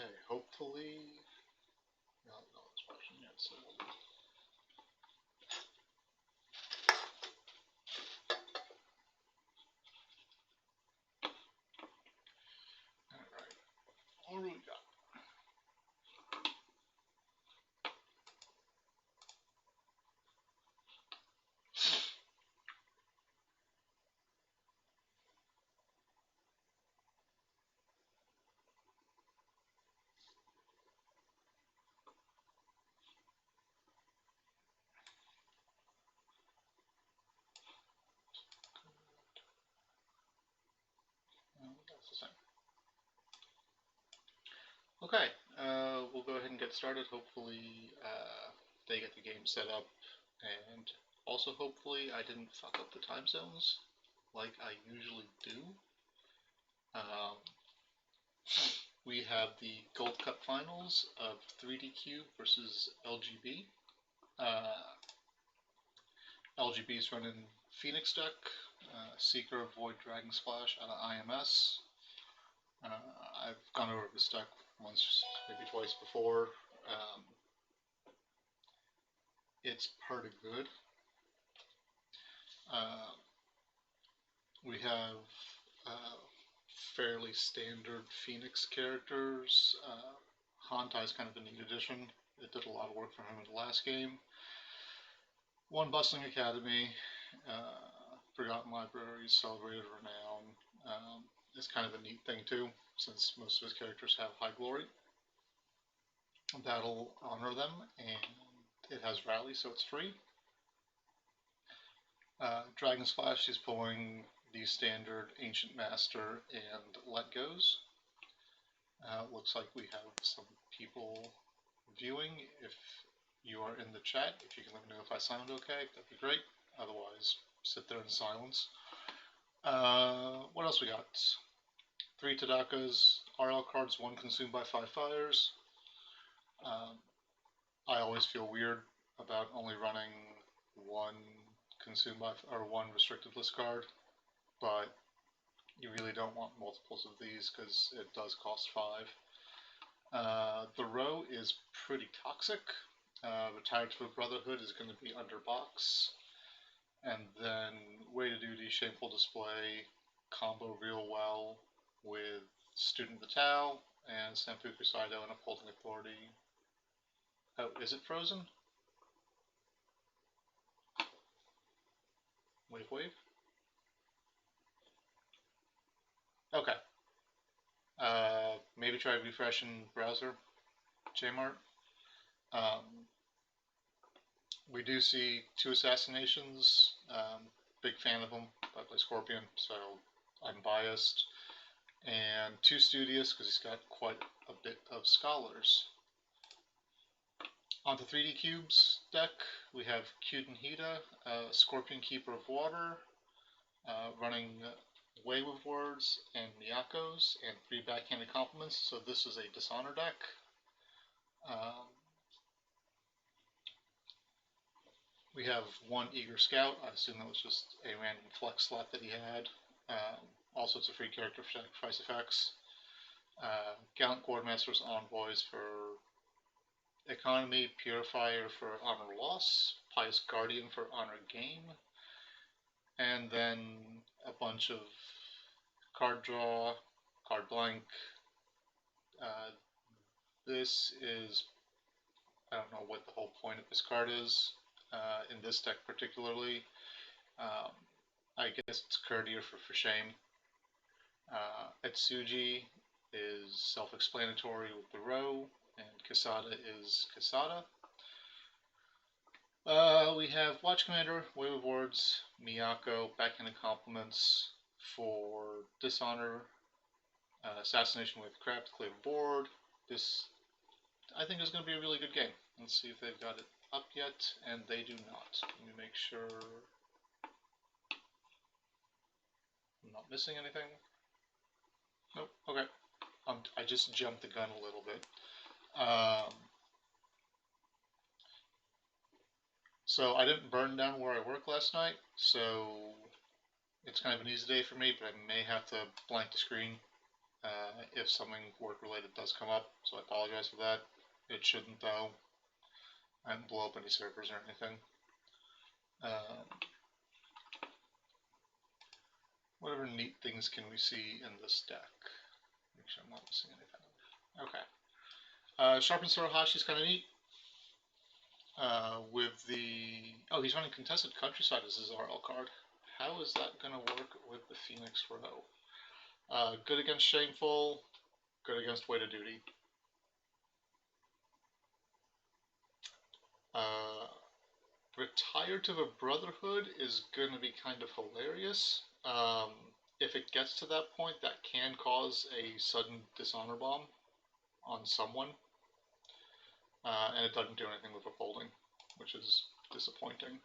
Okay, hopefully not this version yet, so alright. What do we got? That's the same. Okay, we'll go ahead and get started. Hopefully they get the game set up, and also hopefully I didn't fuck up the time zones like I usually do. Um, we have the Gold Cup Finals of 3dcube versus LGB. LGB is running Phoenix deck, Seeker, Void, Dragon Splash out of IMS. I've gone over this deck once, maybe twice before. It's pretty good. We have fairly standard Phoenix characters. Hantai's kind of a neat addition. It did a lot of work for him in the last game. One Bustling Academy, Forgotten Libraries, Celebrated Renown. It's kind of a neat thing too, since most of his characters have high glory. That'll honor them, and it has Rally, so it's free. Dragon Splash is pulling the standard Ancient Master and Let Goes. Looks like we have some people viewing. If you are in the chat, if you can let me know if I sound okay, that'd be great. Otherwise, sit there in silence. What else we got? 3 Tadakas, RL cards, 1 consumed by 5 fires. I always feel weird about only running 1 consumed by, or 1 restricted list card, but you really don't want multiples of these because it does cost 5. The row is pretty toxic. Retired to a Brotherhood is going to be under box. And then Way to Duty, Shameful Display, combo real well with Student of the Tau and Sanfuku Saido and Upholding Authority. Oh, is it frozen? Wave. Okay. Maybe try refreshing browser, Jmart. We do see 2 assassinations. Big fan of them. I play Scorpion, so I'm biased. And 2 Studious, because he's got quite a bit of Scholars. On the 3dcubes deck, we have Kyuden Hida, Scorpion Keeper of Water, running Way with Words and Miyako's, and 3 Backhanded Compliments, so this is a Dishonor deck. We have 1 Eager Scout. I assume that was just a random flex slot that he had. Also, it's a free character for sacrifice effects. Gallant Quartermaster's Envoys for Economy, Purifier for Honor Loss, Pious Guardian for Honor Gain, and then a bunch of card draw, card blank. This is, I don't know what the whole point of this card is. In this deck particularly, I guess it's courtier for shame. Etsuji is self-explanatory with the row, and Kasada is Kasada. We have Watch Commander, Way of Words, Miyako, Backhanded Compliments for Dishonor, Assassination with Craft, clear board. This, I think, is going to be a really good game. Let's see if they've got it up yet, and they do not. Let me make sure I'm not missing anything. Nope, okay. I just jumped the gun a little bit. So I didn't burn down where I work last night, so it's kind of an easy day for me, but I may have to blank the screen if something work-related does come up, so I apologize for that. It shouldn't, though. I didn't blow up any servers or anything. Whatever neat things can we see in this deck? Make sure I'm not missing anything. Okay. Sharpened Sorahashi's kind of neat. With the... Oh, he's running Contested Countryside as his RL card. How is that going to work with the Phoenix Row? Good against Shameful, good against Weight of Duty. Retired to the Brotherhood is going to be kind of hilarious. If it gets to that point, that can cause a sudden dishonor bomb on someone. And it doesn't do anything with withholding, which is disappointing.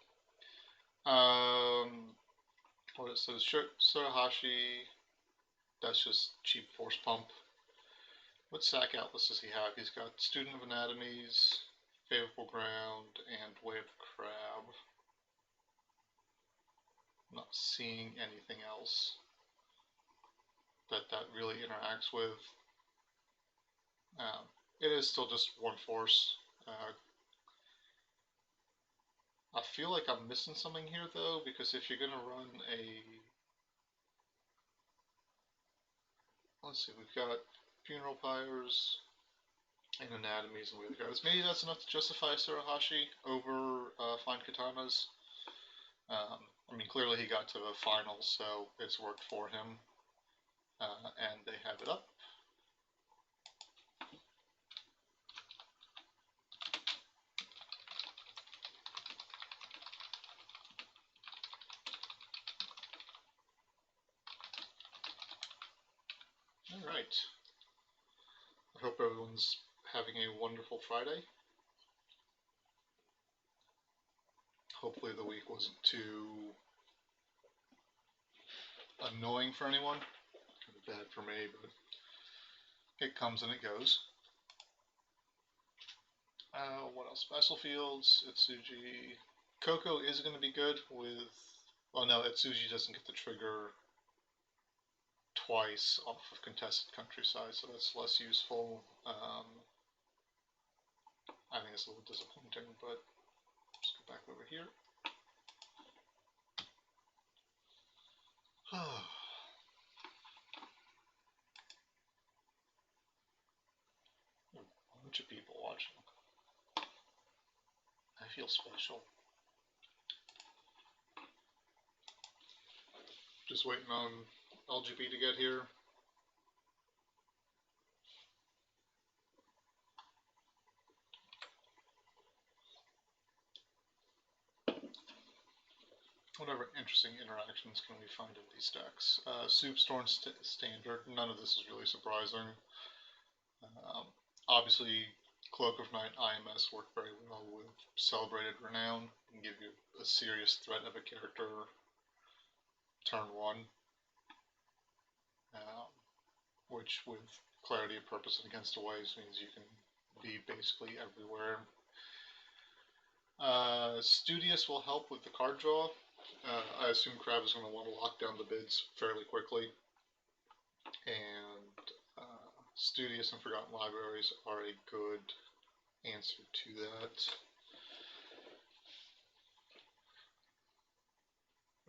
What it says, Sorahashi, that's just cheap force pump. What sack atlas does he have? He's got Student of Anatomies, Favorable Ground, and Way of the Crab. I'm not seeing anything else that really interacts with. It is still just one force. I feel like I'm missing something here, though, because if you're going to run a... Let's see, we've got Funeral Pyres and Anatomies and Way of the Crab. Maybe that's enough to justify Surahashi over Fine Katanas. I mean, clearly he got to the finals, so it's worked for him. And they have it up. Alright. I hope everyone's having a wonderful Friday. Hopefully the week wasn't too annoying for anyone. Kind of bad for me, but it comes and it goes. What else? Battlefields, Itsuji. Coco is going to be good with... Well, no, Itsuji doesn't get the trigger twice off of Contested Countryside, so that's less useful. I think it's a little disappointing, but let's go back over here. A bunch of people watching. I feel special. Just waiting on LGB to get here. Whatever interesting interactions can we find in these decks? Soupstorm Standard, none of this is really surprising. Obviously, Cloak of Night IMS worked very well with Celebrated Renown and give you a serious threat of a character turn 1. Which with Clarity of Purpose and Against the Waves means you can be basically everywhere. Studious will help with the card draw. I assume Crab is going to want to lock down the bids fairly quickly. And Studious and Forgotten Libraries are a good answer to that.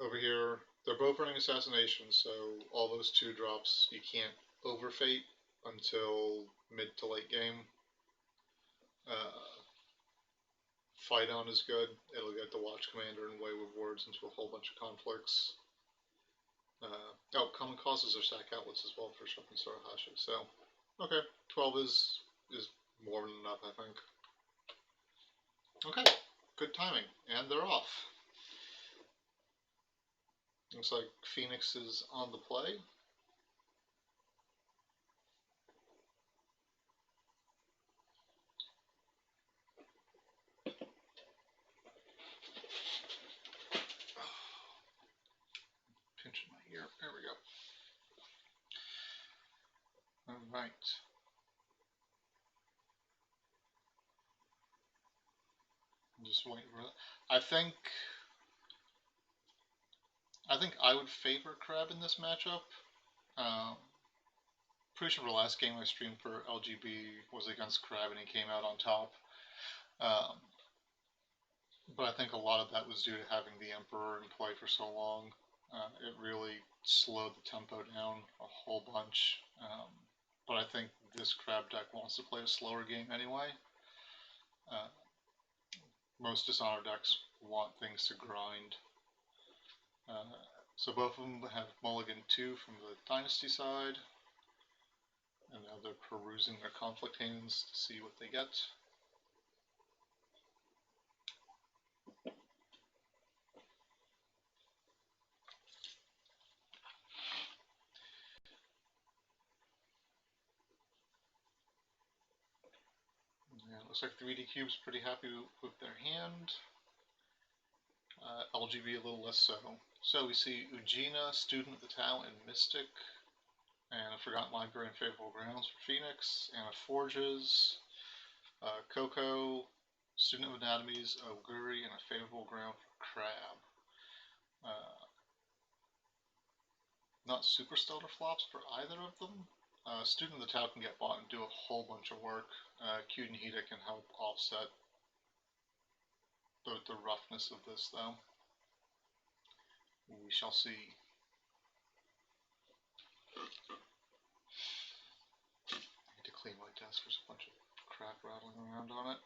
Over here, they're both running Assassinations, so all those 2 drops you can't overfate until mid to late game. Fight On is good. It'll get the Watch Commander and Wayward Words into a whole bunch of conflicts. Common Causes are sack outlets as well for Sharpened Surahashi. So, okay, 12 is more than enough, I think. Okay, good timing, and they're off. Looks like Phoenix is on the play. Pinching my ear. There we go. All right. I'm just waiting for that. I think I would favor Crab in this matchup. pretty sure the last game I streamed for LGB was against Crab and he came out on top. But I think a lot of that was due to having the Emperor in play for so long. It really slowed the tempo down a whole bunch. But I think this Crab deck wants to play a slower game anyway. Most Dishonor decks want things to grind. So both of them have Mulligan 2 from the Dynasty side. And now they're perusing their conflict hands to see what they get. Yeah, looks like 3dcube's pretty happy with their hand. LGB a little less so. So we see Ugina, Student of the Tau, and Mystic, and a Forgotten Library and Favorable Grounds for Phoenix, and a Forges, Coco, Student of Anatomies, Oguri, and a Favorable Ground for Crab. Not super stellar flops for either of them. Student of the Tau can get bought and do a whole bunch of work. Cute and Hita can help offset the roughness of this, though. We shall see. I need to clean my desk. There's a bunch of crap rattling around on it.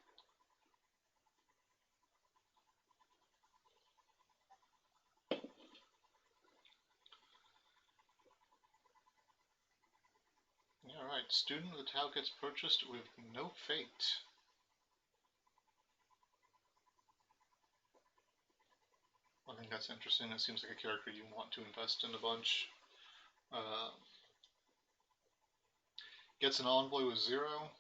Alright, Student of the Tau gets purchased with no fate. I think that's interesting. It seems like a character you want to invest in a bunch. Gets an Envoy with 0.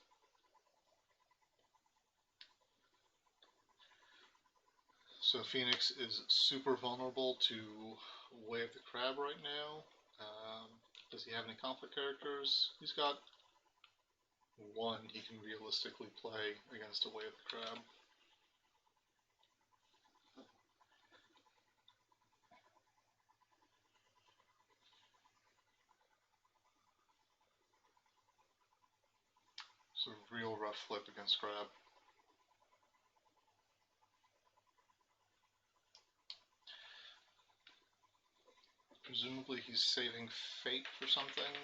So Phoenix is super vulnerable to Way of the Crab right now. Does he have any conflict characters? He's got one he can realistically play against a Way of the Crab. It's a real rough flip against Crab. Presumably he's saving fate for something.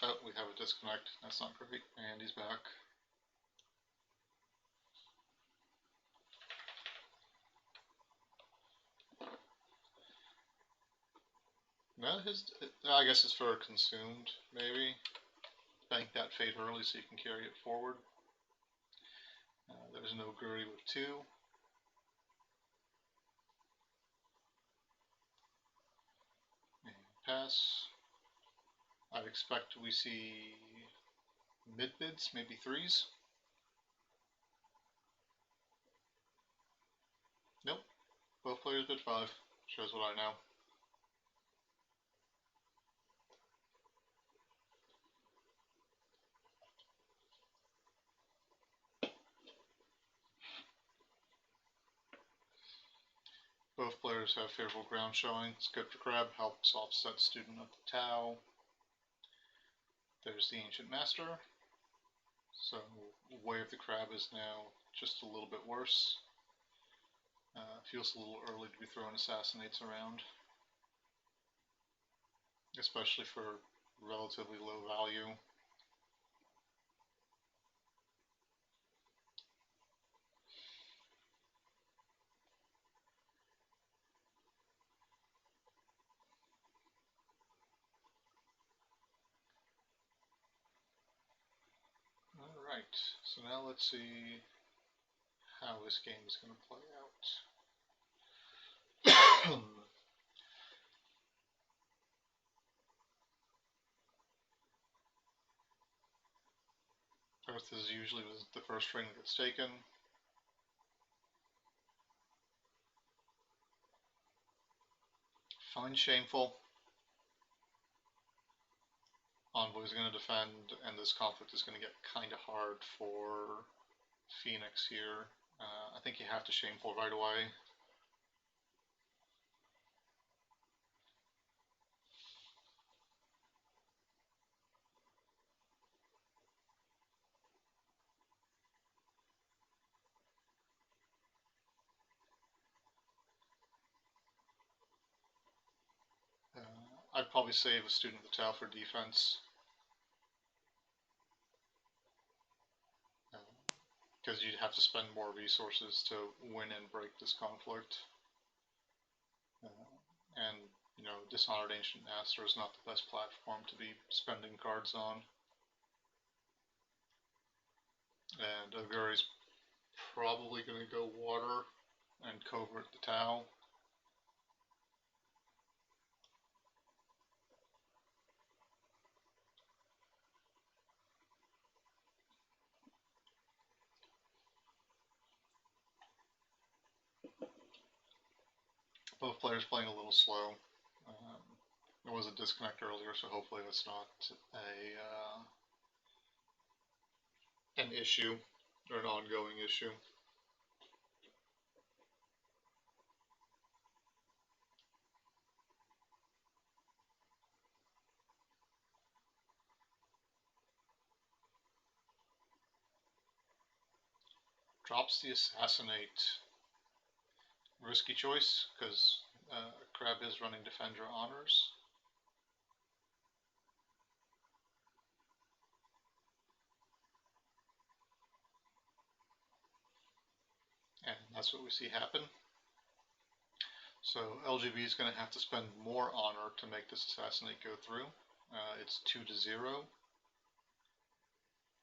Oh, we have a disconnect. That's not great. And he's back. No, I guess it's for consumed, maybe. Bank that fate early so you can carry it forward. There's no Guri with 2. And pass. I'd expect we see mid-bids, maybe 3s. Nope. Both players bid 5. Shows what I know. Both players have favorable ground showing. It's good for Crab, helps offset Student of the Tau. There's the Ancient Master. So Way of the Crab is now just a little bit worse. Feels a little early to be throwing Assassinates around. Especially for relatively low value. Alright, so now let's see how this game is going to play out. Earth is usually the first ring that gets taken. Find Shameful. Envoy is going to defend, and this conflict is going to get kind of hard for Phoenix here. I think you have to Shameful right away. I'd probably save a student of the Tau for defense. Because you'd have to spend more resources to win and break this conflict. And, you know, Dishonored Ancient Master is not the best platform to be spending cards on. And Oguri's probably going to go water and covert the Tau. Both players playing a little slow. There was a disconnect earlier, so hopefully that's not an issue or an ongoing issue. Drops the Assassinate. Risky choice, because Crab is running Defender Honors. And that's what we see happen. So LGB is going to have to spend more honor to make this Assassinate go through. It's 2-0.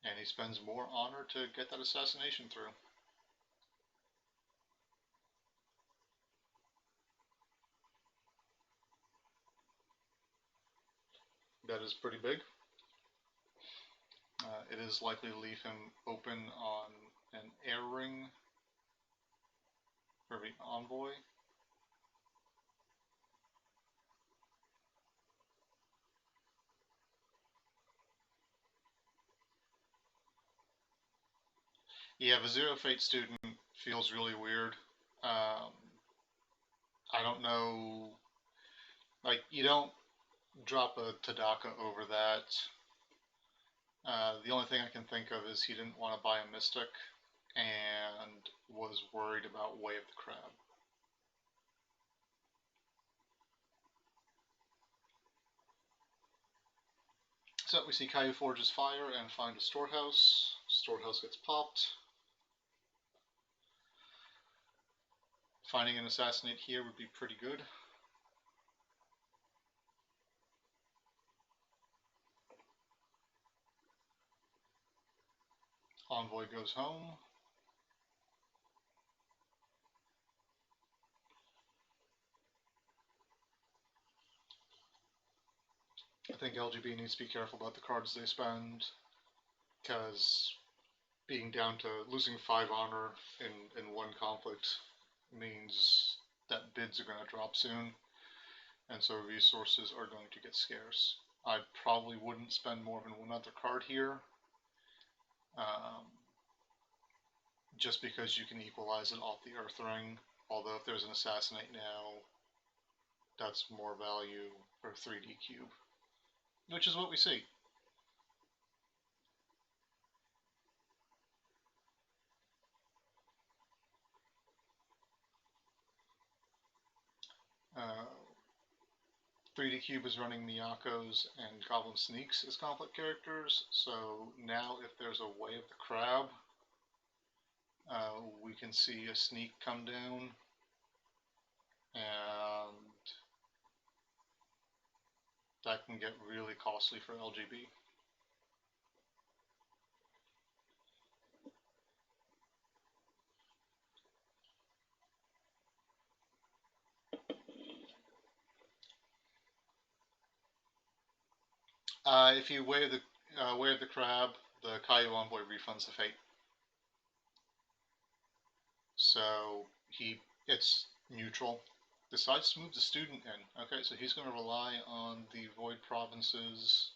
And he spends more honor to get that assassination through. That is pretty big. It is likely to leave him open on an air ring for the envoy. Yeah, the Zero Fate student feels really weird. I don't know, like, you don't drop a Tadaka over that. The only thing I can think of is he didn't want to buy a Mystic and was worried about Way of the Crab. So we see Caillou forges fire and find a storehouse. Storehouse gets popped. Finding an assassinate here would be pretty good. Envoy goes home. I think LGB needs to be careful about the cards they spend, because being down to losing 5 honor in one conflict means that bids are going to drop soon, and so resources are going to get scarce. I probably wouldn't spend more than one other card here, just because you can equalize it off the Earth Ring, although if there's an Assassinate now, that's more value for 3dcube, which is what we see. Uh, 3dcube is running Miyakos and Goblin Sneaks as conflict characters, so now if there's a Way of the Crab, we can see a Sneak come down, and that can get really costly for LGB. If you Way of the Crab, the Caillou Envoy refunds the fate. So it's neutral. Decides to move the student in. Okay, so he's going to rely on the Void Provinces,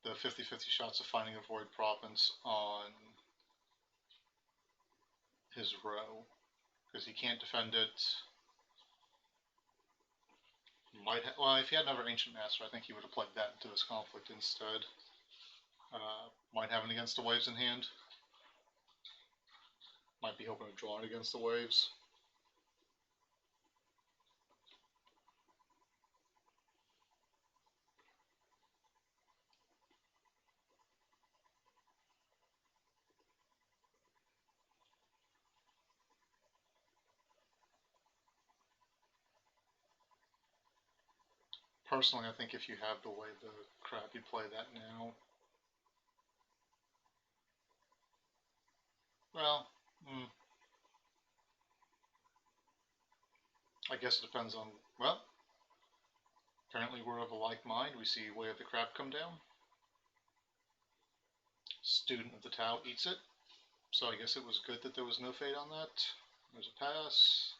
the 50-50 shots of finding a Void Province on his row, because he can't defend it. Well, if he had another Ancient Master, I think he would have played that into his conflict instead. Might have it against the waves in hand. Might be hoping to draw it against the waves. Personally, I think if you have the way the crab, you play that now. Well, I guess it depends on, well, apparently we're of a like mind. We see Way of the Crab come down. Student of the Tau eats it. So I guess it was good that there was no fate on that. There's a pass.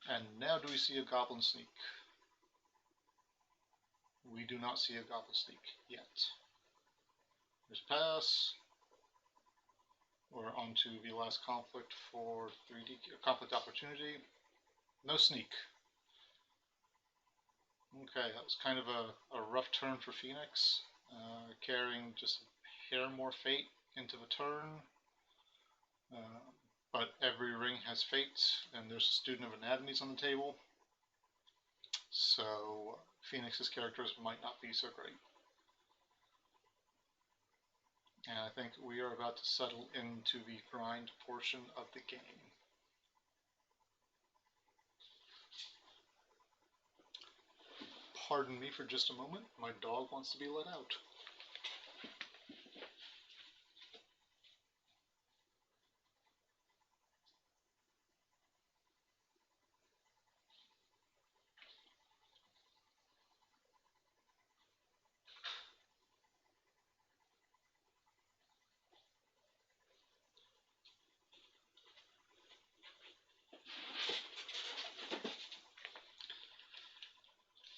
And now do we see a Goblin Sneak? We do not see a Goblin Sneak yet. There's a pass. We're on to the last conflict for 3D conflict opportunity. No sneak. Okay, that was kind of a rough turn for Phoenix, carrying just a hair more fate into the turn. But every ring has fate, and there's a student of anatomies on the table. So Phoenix's characters might not be so great. And I think we are about to settle into the grind portion of the game. Pardon me for just a moment. My dog wants to be let out.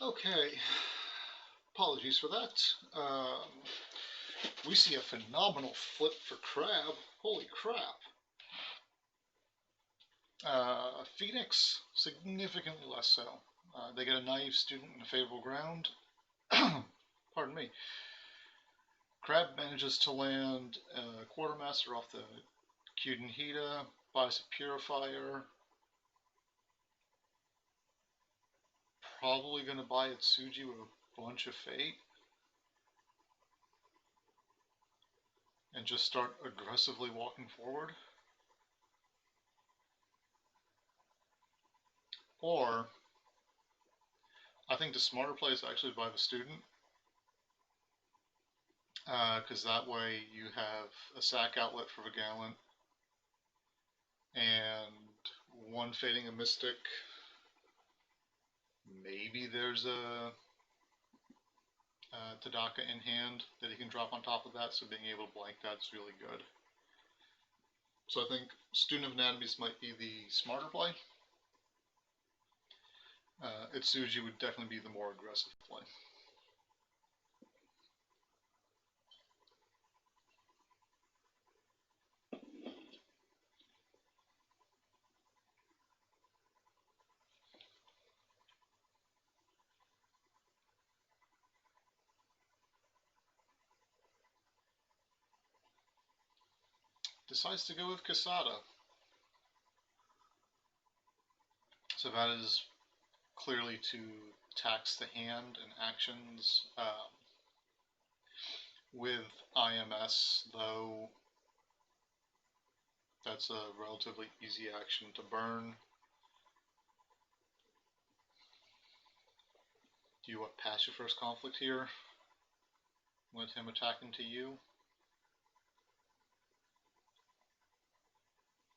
Okay, apologies for that. We see a phenomenal flip for Crab. Holy crap. Phoenix, significantly less so. They get a naive student in a favorable ground. Pardon me. Crab manages to land a Quartermaster off the Kudenhita, buys a Purifier. Probably going to buy Itsuji with a bunch of fate. And just start aggressively walking forward. Or, I think the smarter play is actually buy the student. Because that way you have a sack outlet for the Gallant. And one fading a Mystic. Maybe there's a Tadaka in hand that he can drop on top of that, so being able to blank that's really good. So I think Student of Anatomies might be the smarter play. Itsuji would definitely be the more aggressive play. Decides to go with Kasada. So that is clearly to tax the hand and actions. With IMS, though, that's a relatively easy action to burn. Do you want to pass your first conflict here? With him attacking to you?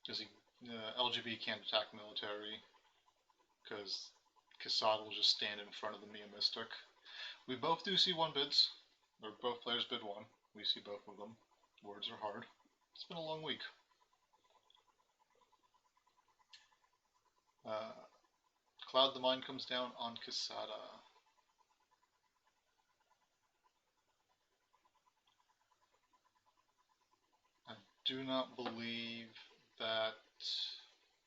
Because LGB can't attack military, because Kasada will just stand in front of the Mia Mystic. We both do see one bids, or both players bid one. We see both of them. Words are hard. It's been a long week. Cloud the Mind comes down on Kasada. I do not believe that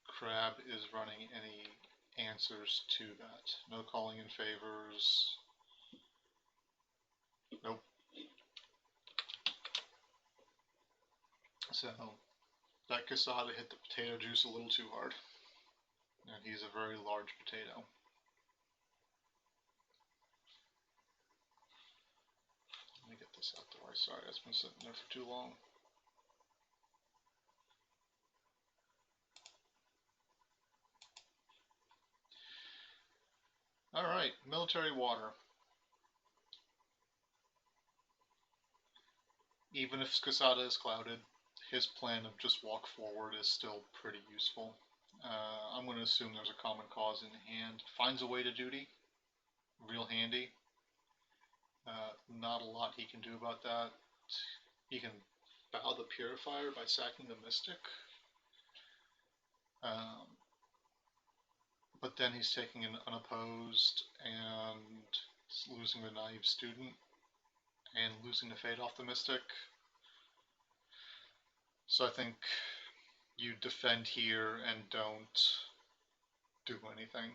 Crab is running any answers to that. No calling in favors. Nope. So that Kasada hit the potato juice a little too hard. And he's a very large potato. Let me get this out the way. Sorry, it's been sitting there for too long. Alright, military water. Even if Skasada is clouded, his plan of just walk forward is still pretty useful. I'm going to assume there's a common cause in hand. Finds a way to duty. Real handy. Not a lot he can do about that. He can bow the Purifier by sacking the Mystic. But then he's taking an unopposed and losing the Naive Student and losing the Fade off the Mystic. So I think you defend here and don't do anything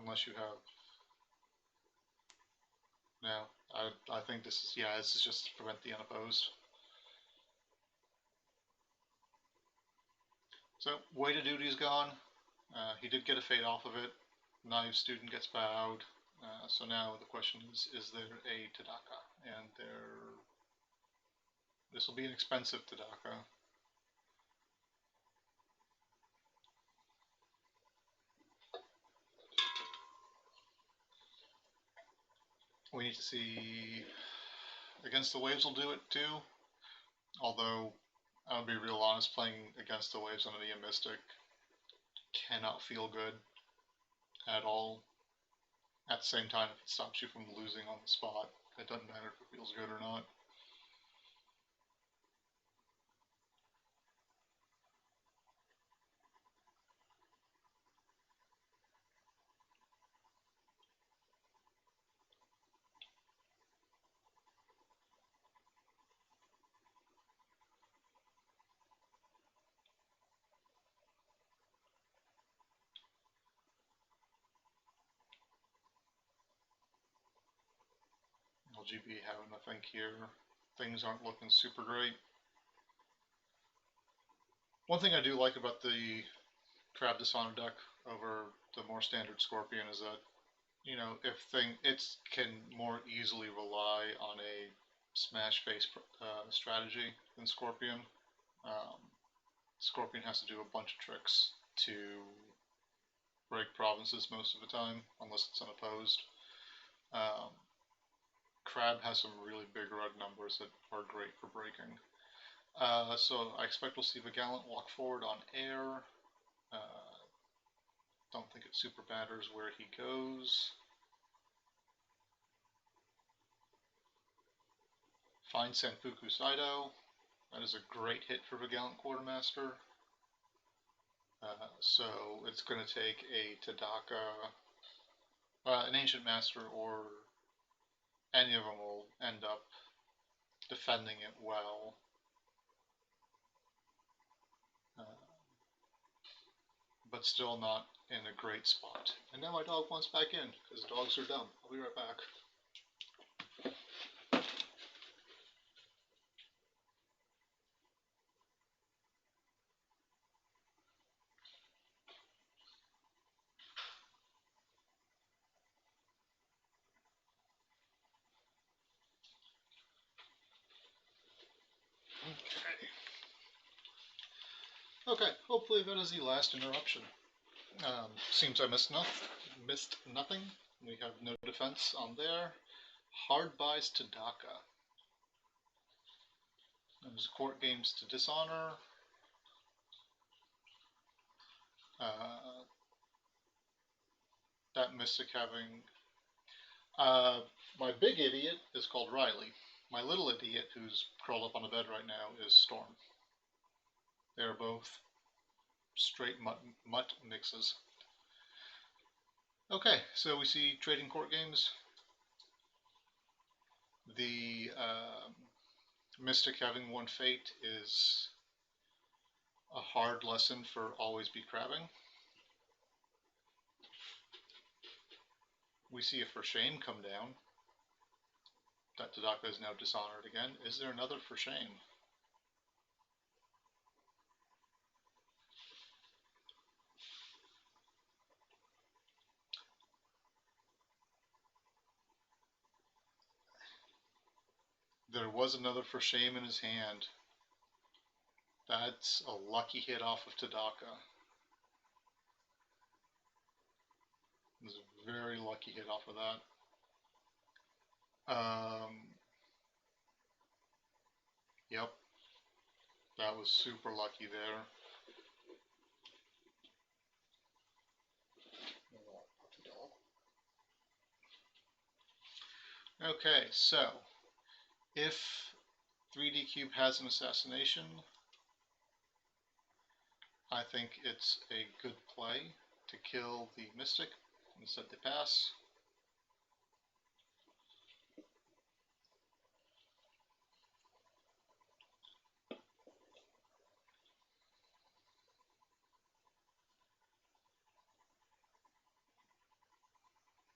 unless you have. No, I think this is just to prevent the unopposed. So way to duty's gone. He did get a fade off of it. Naive Student gets bowed. So now the question is there a Tadaka? And this will be an expensive Tadaka. We need to see. Against the Waves will do it too. Although, I'll be real honest, playing against the Waves on an EM Mystic cannot feel good at all. At the same time, if it stops you from losing on the spot, it doesn't matter if it feels good or not. LGB having to think here. Things aren't looking super great. One thing I do like about the Crab Dishonor deck over the more standard Scorpion is that, you know, it can more easily rely on a smash face strategy than Scorpion. Scorpion has to do a bunch of tricks to break provinces most of the time, unless it's unopposed. Crab has some really big red numbers that are great for breaking. So I expect we'll see the Gallant walk forward on air. Don't think it super matters where he goes. Find Senpuku Saido. That is a great hit for the Gallant Quartermaster. So it's going to take a Tadaka, an Ancient Master, or any of them will end up defending it well. But still not in a great spot. And now my dog wants back in, because dogs are dumb. I'll be right back. Okay, hopefully that is the last interruption. Seems I missed nothing. We have no defense on there. Hard buys to Daka. There's court games to Dishonor. That Mystic having... my big idiot is called Riley. My little idiot, who's curled up on the bed right now, is Storm. They're both straight mutt mixes. Okay, so we see trading court games. The Mystic having one fate is a hard lesson for always be crabbing. We see a for shame come down. That Tadaka is now dishonored again. Is there another for shame? There was another for shame in his hand. That's a lucky hit off of Tadaka. It's very lucky hit off of that. Yep, that was super lucky there. Okay, so if 3dcube has an assassination, I think it's a good play to kill the Mystic instead they pass.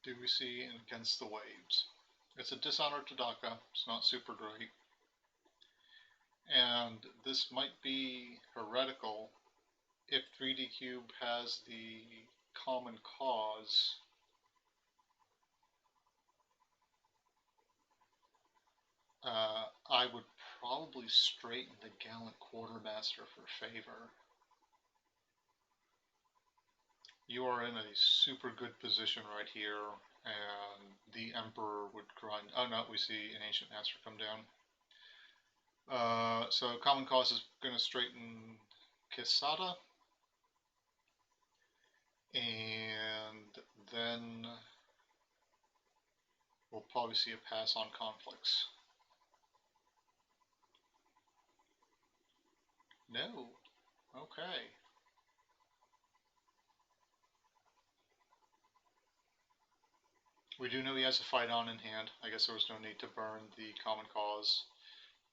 Do we see an Against the Waves? It's a Dishonor to Daka, it's not super great. And this might be heretical if 3dcube has the Common Cause. I would probably straighten the Gallant Quartermaster for favor. You are in a super good position right here, and the Emperor would grind. Oh no, we see an Ancient Master come down. So Common Cause is going to straighten Quesada, and then we'll probably see a pass on Conflicts. No. Okay. We do know he has a fight on in hand. I guess there was no need to burn the Common Cause.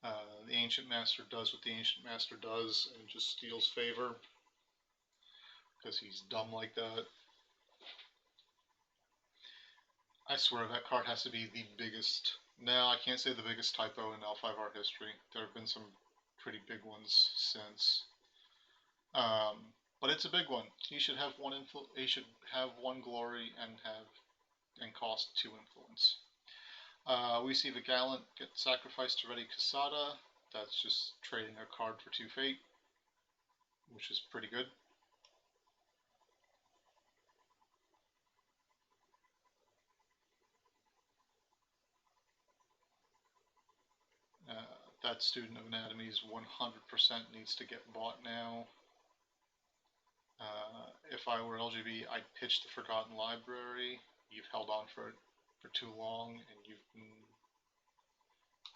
The Ancient Master does what the Ancient Master does and just steals favor because he's dumb like that. I swear that card has to be the biggest. No, I can't say the biggest typo in L5R history. There have been some pretty big ones since. But it's a big one. He should have one glory and cost 2 influence. We see the Gallant get sacrificed to ready Quesada. That's just trading a card for 2 fate, which is pretty good. That Student of Anatomies 100% needs to get bought now. If I were LGB, I'd pitch the Forgotten Library. You've held on for it for too long, and you've been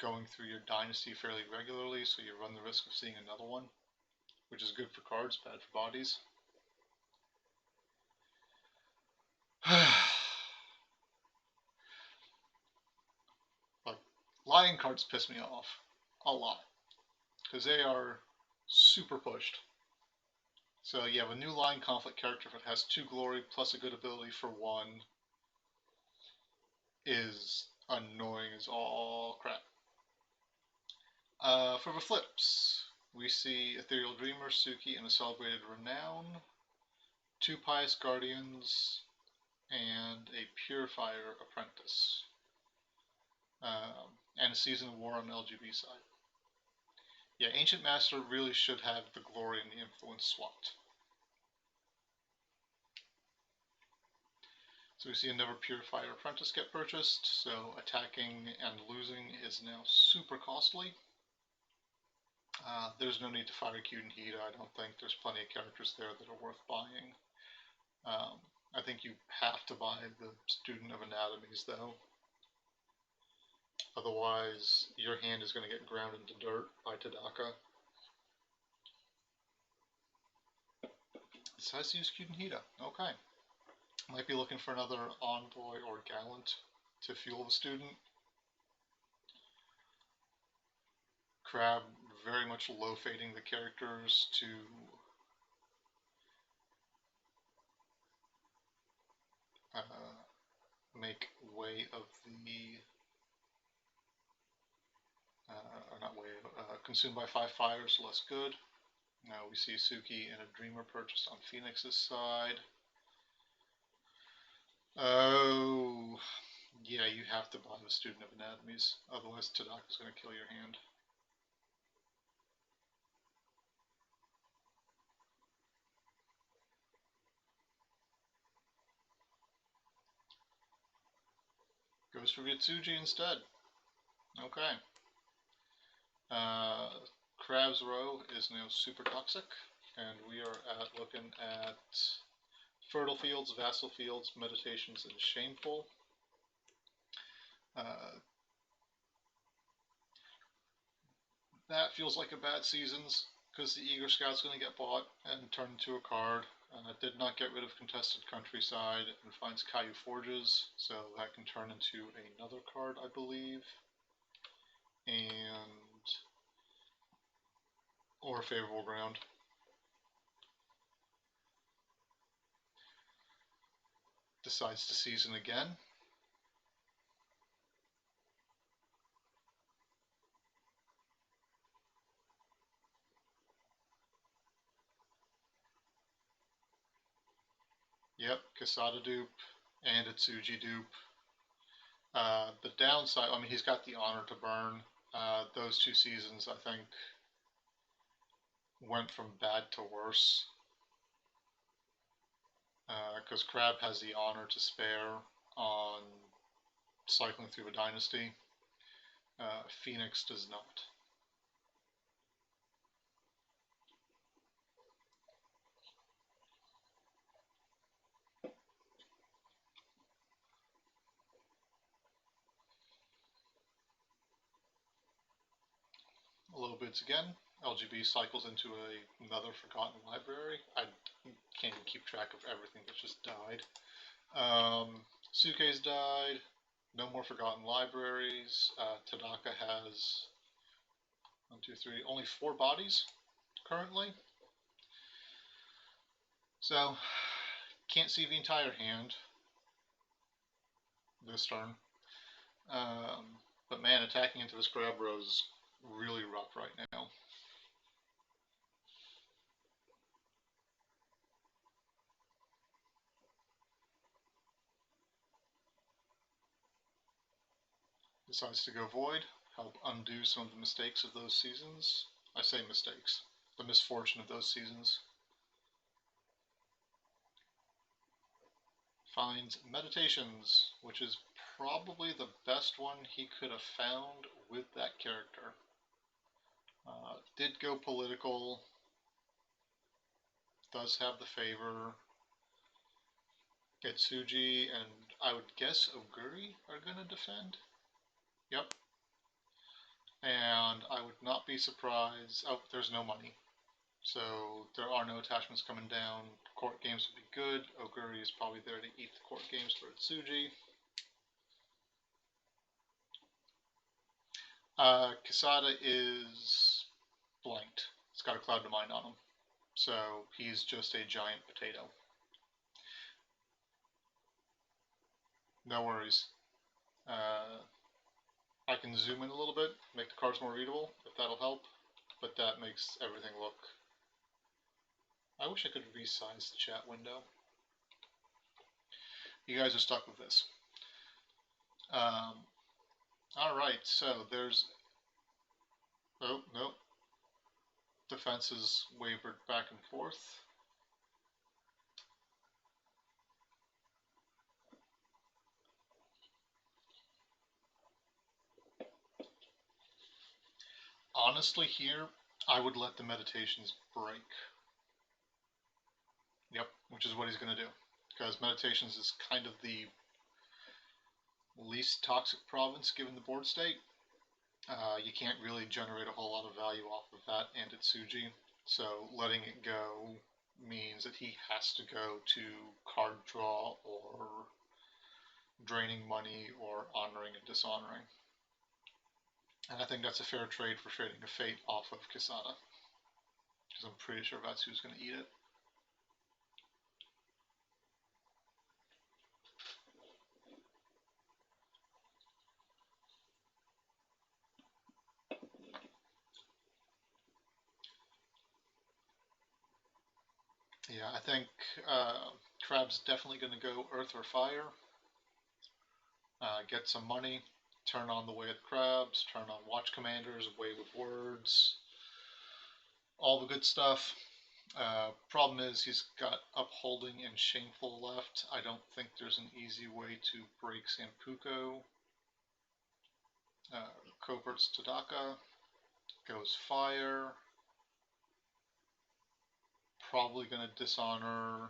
going through your dynasty fairly regularly, so you run the risk of seeing another one, which is good for cards, bad for bodies. Like, Lion cards piss me off a lot, because they are super pushed. So you have a new Lion Conflict character that has 2 glory plus a good ability for 1 is annoying as all crap. For the flips, we see Ethereal Dreamer, Suki, and a Celebrated Renown, 2 Pious Guardians, and a Purifier Apprentice, and a Season of War on the LGB side. Yeah, Ancient Master really should have the glory and the influence swapped. So we see another Purifier Apprentice get purchased, so attacking and losing is now super costly. There's no need to fire Cudenhita. I don't think there's plenty of characters there that are worth buying. I think you have to buy the Student of Anatomies, though. Otherwise, your hand is going to get ground into dirt by Tadaka. Decides to use Cudenhita. Okay. Might be looking for another Envoy or Gallant to fuel the Student. Crab very much low fading the characters to make way of the consumed by 5 fires, less good. Now we see Suki and a Dreamer purchased on Phoenix's side. Oh, yeah, you have to buy the Student of Anatomies, otherwise Tadaka's going to kill your hand. Goes for Vitsuji instead. Okay. Crab's Row is now super toxic, and we are looking at Fertile Fields, Vassal Fields, Meditations, and Shameful. That feels like a bad season's, because the Eager Scout's going to get bought and turned into a card. Did not get rid of Contested Countryside and finds Caillou Forges, so that can turn into another card, I believe. And or Favorable Ground. Decides to season again. Yep, Quesada dupe and Itsuji dupe. The downside, I mean, he's got the Honor to burn. Those two seasons, I think, went from bad to worse. Because Crab has the Honor to spare on cycling through a dynasty. Phoenix does not. Low bids again. LGB cycles into another Forgotten Library. I can't even keep track of everything that just died. Suke's died. No more Forgotten Libraries. Tadaka has 1, 2, 3, only 4 bodies currently. So, can't see the entire hand this turn. But man, attacking into this Crab Row is really rough right now. Decides to go Void, help undo some of the mistakes of those seasons. I say mistakes, the misfortune of those seasons. Finds Meditations, which is probably the best one he could have found with that character. Did go political, does have the favor. Getsuji and I would guess Oguri are going to defend. Yep. And I would not be surprised. Oh, there's no money. So there are no attachments coming down. Court games would be good. Oguri is probably there to eat the court games for Itsuji. Quesada is blanked. It's got a Cloud to Mind on him. So he's just a giant potato. No worries. I can zoom in a little bit, make the cards more readable, if that'll help. But that makes everything look... I wish I could resize the chat window. You guys are stuck with this. Alright, so there's... Oh, no. Defenses wavered back and forth. Honestly, here, I would let the Meditations break. Yep, which is what he's going to do. Because Meditations is kind of the least toxic province given the board state. You can't really generate a whole lot of value off of that and Itsuji. So letting it go means that he has to go to card draw or draining money or honoring and dishonoring. And I think that's a fair trade for trading a Fate off of Quesada. Because I'm pretty sure that's who's going to eat it. Yeah, I think Crab's definitely going to go Earth or Fire. Get some money, turn on the Way of Crabs, turn on Watch Commanders, Way with Words, all the good stuff. Problem is he's got Upholding and Shameful left. I don't think there's an easy way to break Sampuco. Coverts Tadaka, goes fire, probably going to dishonor.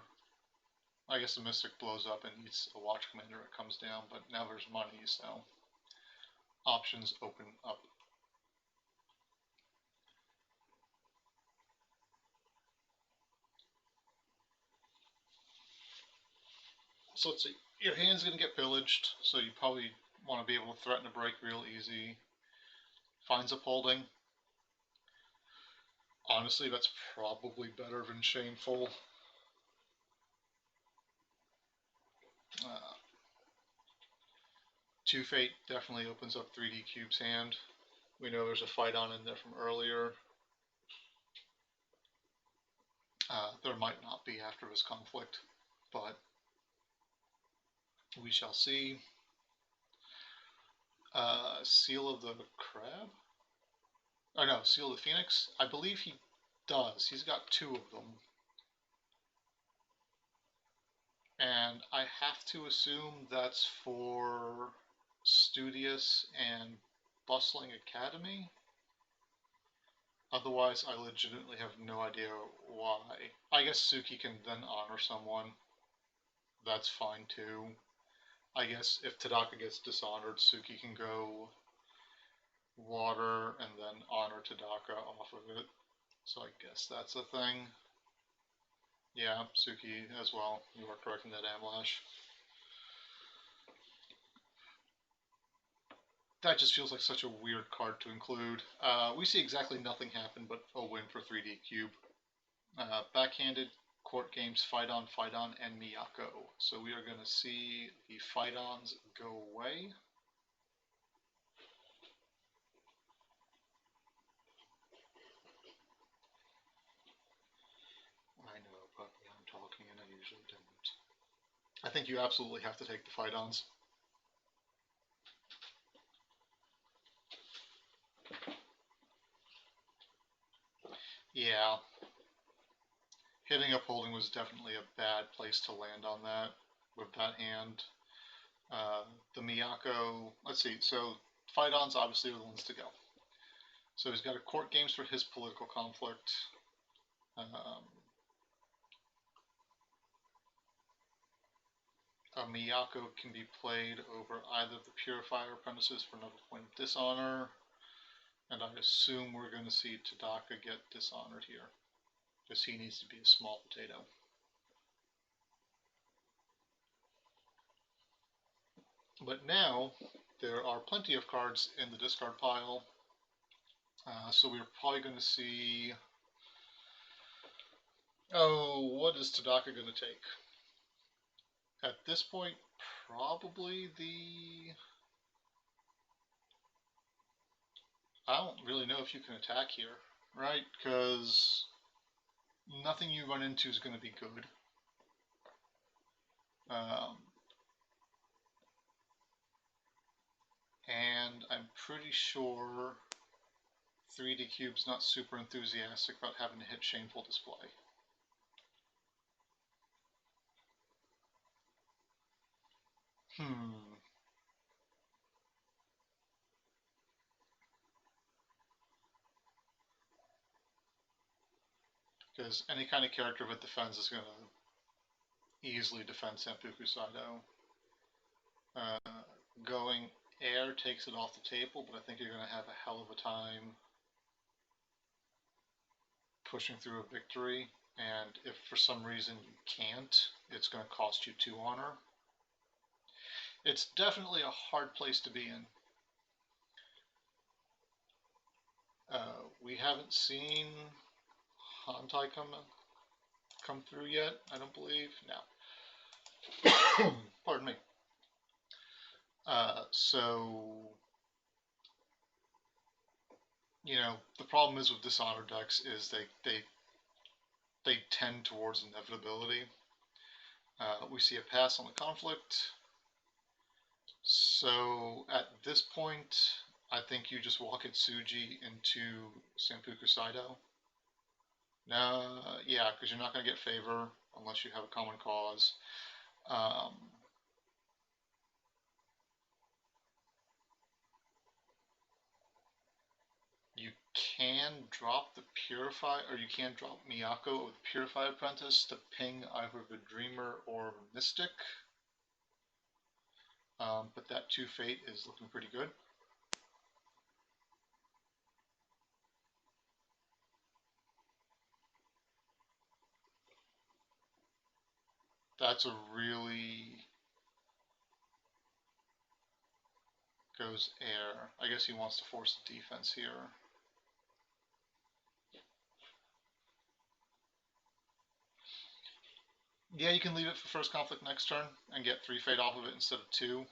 I guess the Mystic blows up and eats a Watch Commander, it comes down, but now there's money, so options open up. So let's see, your hand's going to get pillaged, so you probably want to be able to threaten a break real easy. Finds upholding. Honestly, that's probably better than shameful. Two Fate definitely opens up 3dcube's hand. We know there's a fight on in there from earlier. There might not be after this conflict, but we shall see. Seal of the Crab? Oh no, Seal of the Phoenix? I believe he does. He's got two of them. And I have to assume that's for Studious and Bustling Academy. Otherwise, I legitimately have no idea why. I guess Suki can then honor someone. That's fine too. I guess if Tadaka gets dishonored, Suki can go water and then honor Tadaka off of it. So I guess that's a thing. Yeah, Suki as well. You are correct in that, Amlash. That just feels like such a weird card to include. We see exactly nothing happen but a win for 3dcube. Backhanded, Court Games, Fight On, and Miyako. So we are going to see the Fight-Ons go away. I know, but I'm talking and I usually don't. I think you absolutely have to take the Fight-Ons. Yeah. Hitting upholding was definitely a bad place to land on that with that hand. The Miyako, let's see, so Fight-Ons obviously are the ones to go. So he's got a Court Games for his political conflict. A Miyako can be played over either of the Purifier Apprentices for another point of dishonor. And I assume we're going to see Tadaka get dishonored here, because he needs to be a small potato. But now, there are plenty of cards in the discard pile, so we're probably going to see... Oh, what is Tadaka going to take? At this point, probably the... I don't really know if you can attack here, right? Because nothing you run into is going to be good. And I'm pretty sure 3dcube's not super enthusiastic about having to hit Shameful Display. Because any kind of character with defense is going to easily defend Senpuku Saido. Going air takes it off the table, but I think you're going to have a hell of a time pushing through a victory. And if for some reason you can't, it's going to cost you 2 honor. It's definitely a hard place to be in. We haven't seen Hantai come through yet, I don't believe. No. Pardon me. So, you know, the problem is with Dishonored decks is they tend towards inevitability. We see a pass on the conflict. So at this point, I think you just walk Itsuji into Senpuku Saido. Yeah, because you're not going to get favor unless you have a common cause. can drop the Purify, or you can drop Miyako with Purify Apprentice to ping either the Dreamer or Mystic. But that 2 Fate is looking pretty good. That's a really... goes air. I guess he wants to force the defense here. Yeah, you can leave it for first conflict next turn and get 3 Fate off of it instead of 2.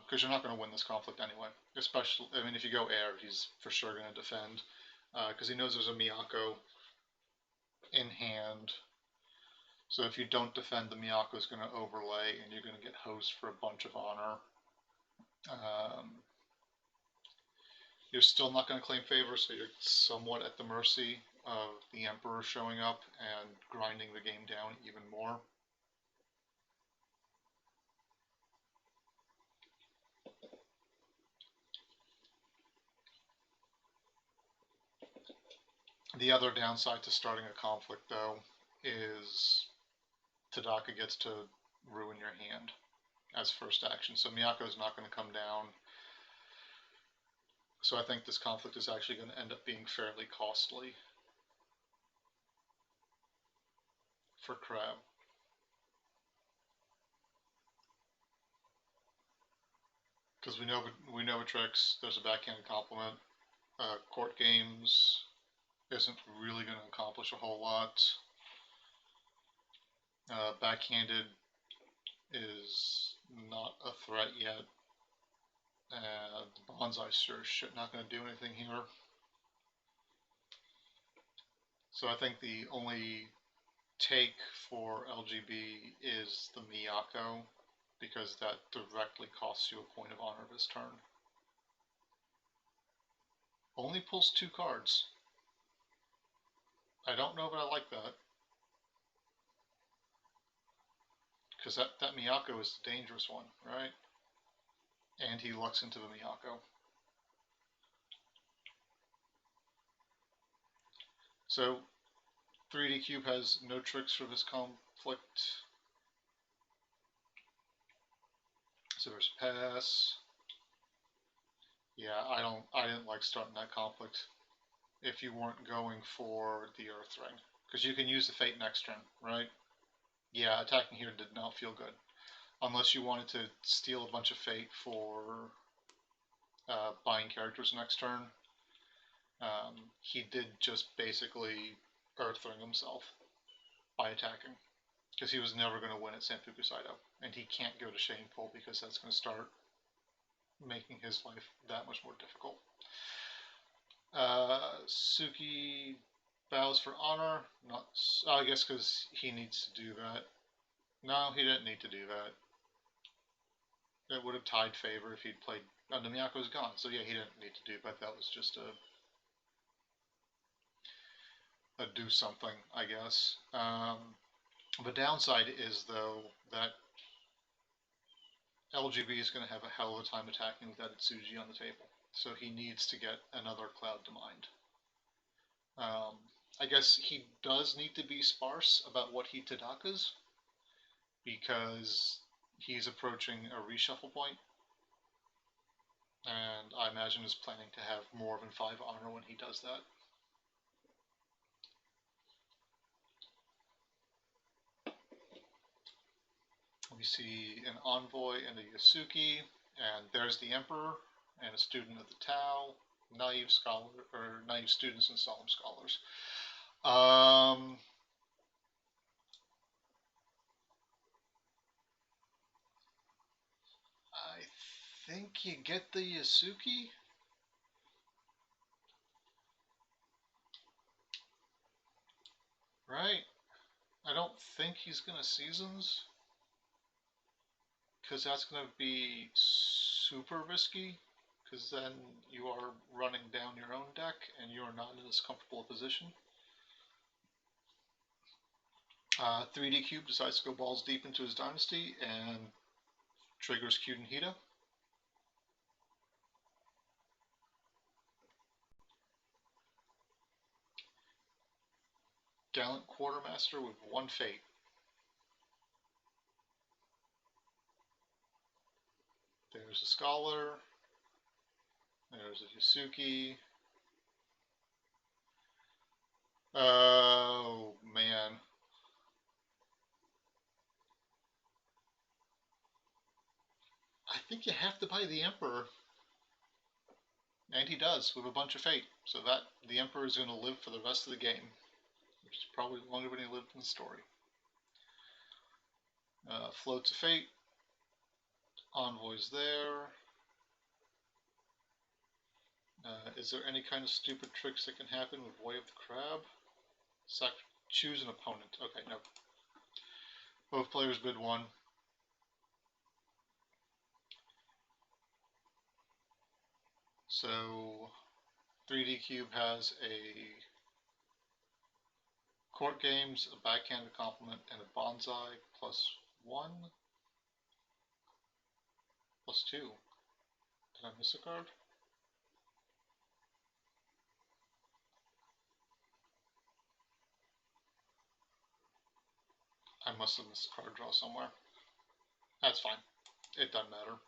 Because you're not going to win this conflict anyway. Especially, I mean, if you go air, he's for sure going to defend. Because he knows there's a Miyako in hand. So if you don't defend, the Miyako is going to overlay and you're going to get hosed for a bunch of honor. You're still not going to claim favor, so you're somewhat at the mercy of the Emperor showing up and grinding the game down even more. The other downside to starting a conflict, though, is Tadaka gets to ruin your hand as first action. So Miyako's not going to come down. So I think this conflict is actually going to end up being fairly costly for Crab. Because we know tricks. There's a backhanded compliment. Court games isn't really going to accomplish a whole lot. Backhanded is not a threat yet. The Bonsai sure shit not going to do anything here. So I think the only take for LGB is the Miyako, because that directly costs you a point of honor this turn. Only pulls 2 cards. I don't know, but I like that. Because that Miyako is the dangerous one, right? And he lucks into the Miyako. So 3dcube has no tricks for this conflict. So there's pass. Yeah, I didn't like starting that conflict if you weren't going for the Earth Ring. Because you can use the Fate next turn, right? Yeah, attacking here did not feel good. Unless you wanted to steal a bunch of Fate for buying characters next turn. He did just basically Earth Ring himself by attacking. Because he was never going to win at Sanfuku Saito. And he can't go to Shameful because that's going to start making his life that much more difficult. Suki bows for honor. Not, I guess because he needs to do that. No, he didn't need to do that. It would have tied favor if he'd played. The Miyako's gone, so yeah, he didn't need to do it, but that was just a do something, I guess. The downside is, though, that LGB is going to have a hell of a time attacking without Itsuji on the table. So he needs to get another Cloud to mind. I guess he does need to be sparse about what he Tadakas, because he's approaching a reshuffle point. And I imagine is planning to have more than 5 honor when he does that. We see an envoy and a Yasuki, and there's the Emperor and a student of the Tao, naive scholar, or naive students and solemn scholars. I think you get the Yasuki. Right? I don't think he's gonna seasons, because that's going to be super risky, because then you are running down your own deck and you are not in as comfortable a position. 3dcube decides to go balls deep into his dynasty and triggers Kyuden Hida. Gallant Quartermaster with 1 fate. There's a Scholar. There's a Yasuki. Oh, man. I think you have to buy the Emperor. And he does, with a bunch of fate. So that the Emperor is going to live for the rest of the game. Which is probably longer than he lived in the story. Floats of Fate. Envoy's there. Is there any kind of stupid tricks that can happen with Way of the Crab? Choose an opponent. Okay, no. Both players bid 1. So 3dcube has a Court Games, a Backhanded Compliment, and a Bonsai +1, +2. Did I miss a card? I must have missed a card draw somewhere. That's fine. It doesn't matter.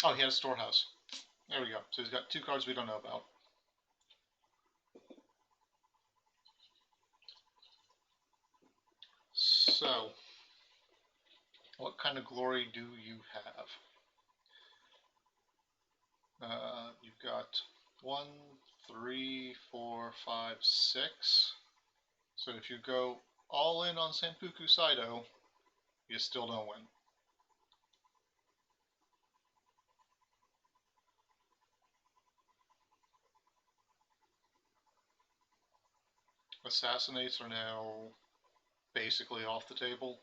Oh, he had a Storehouse. There we go. So he's got 2 cards we don't know about. So, what kind of glory do you have? You've got 1, 3, 4, 5, 6. So if you go all in on Sanpuku Saido, you still don't win. Assassinates are now basically off the table.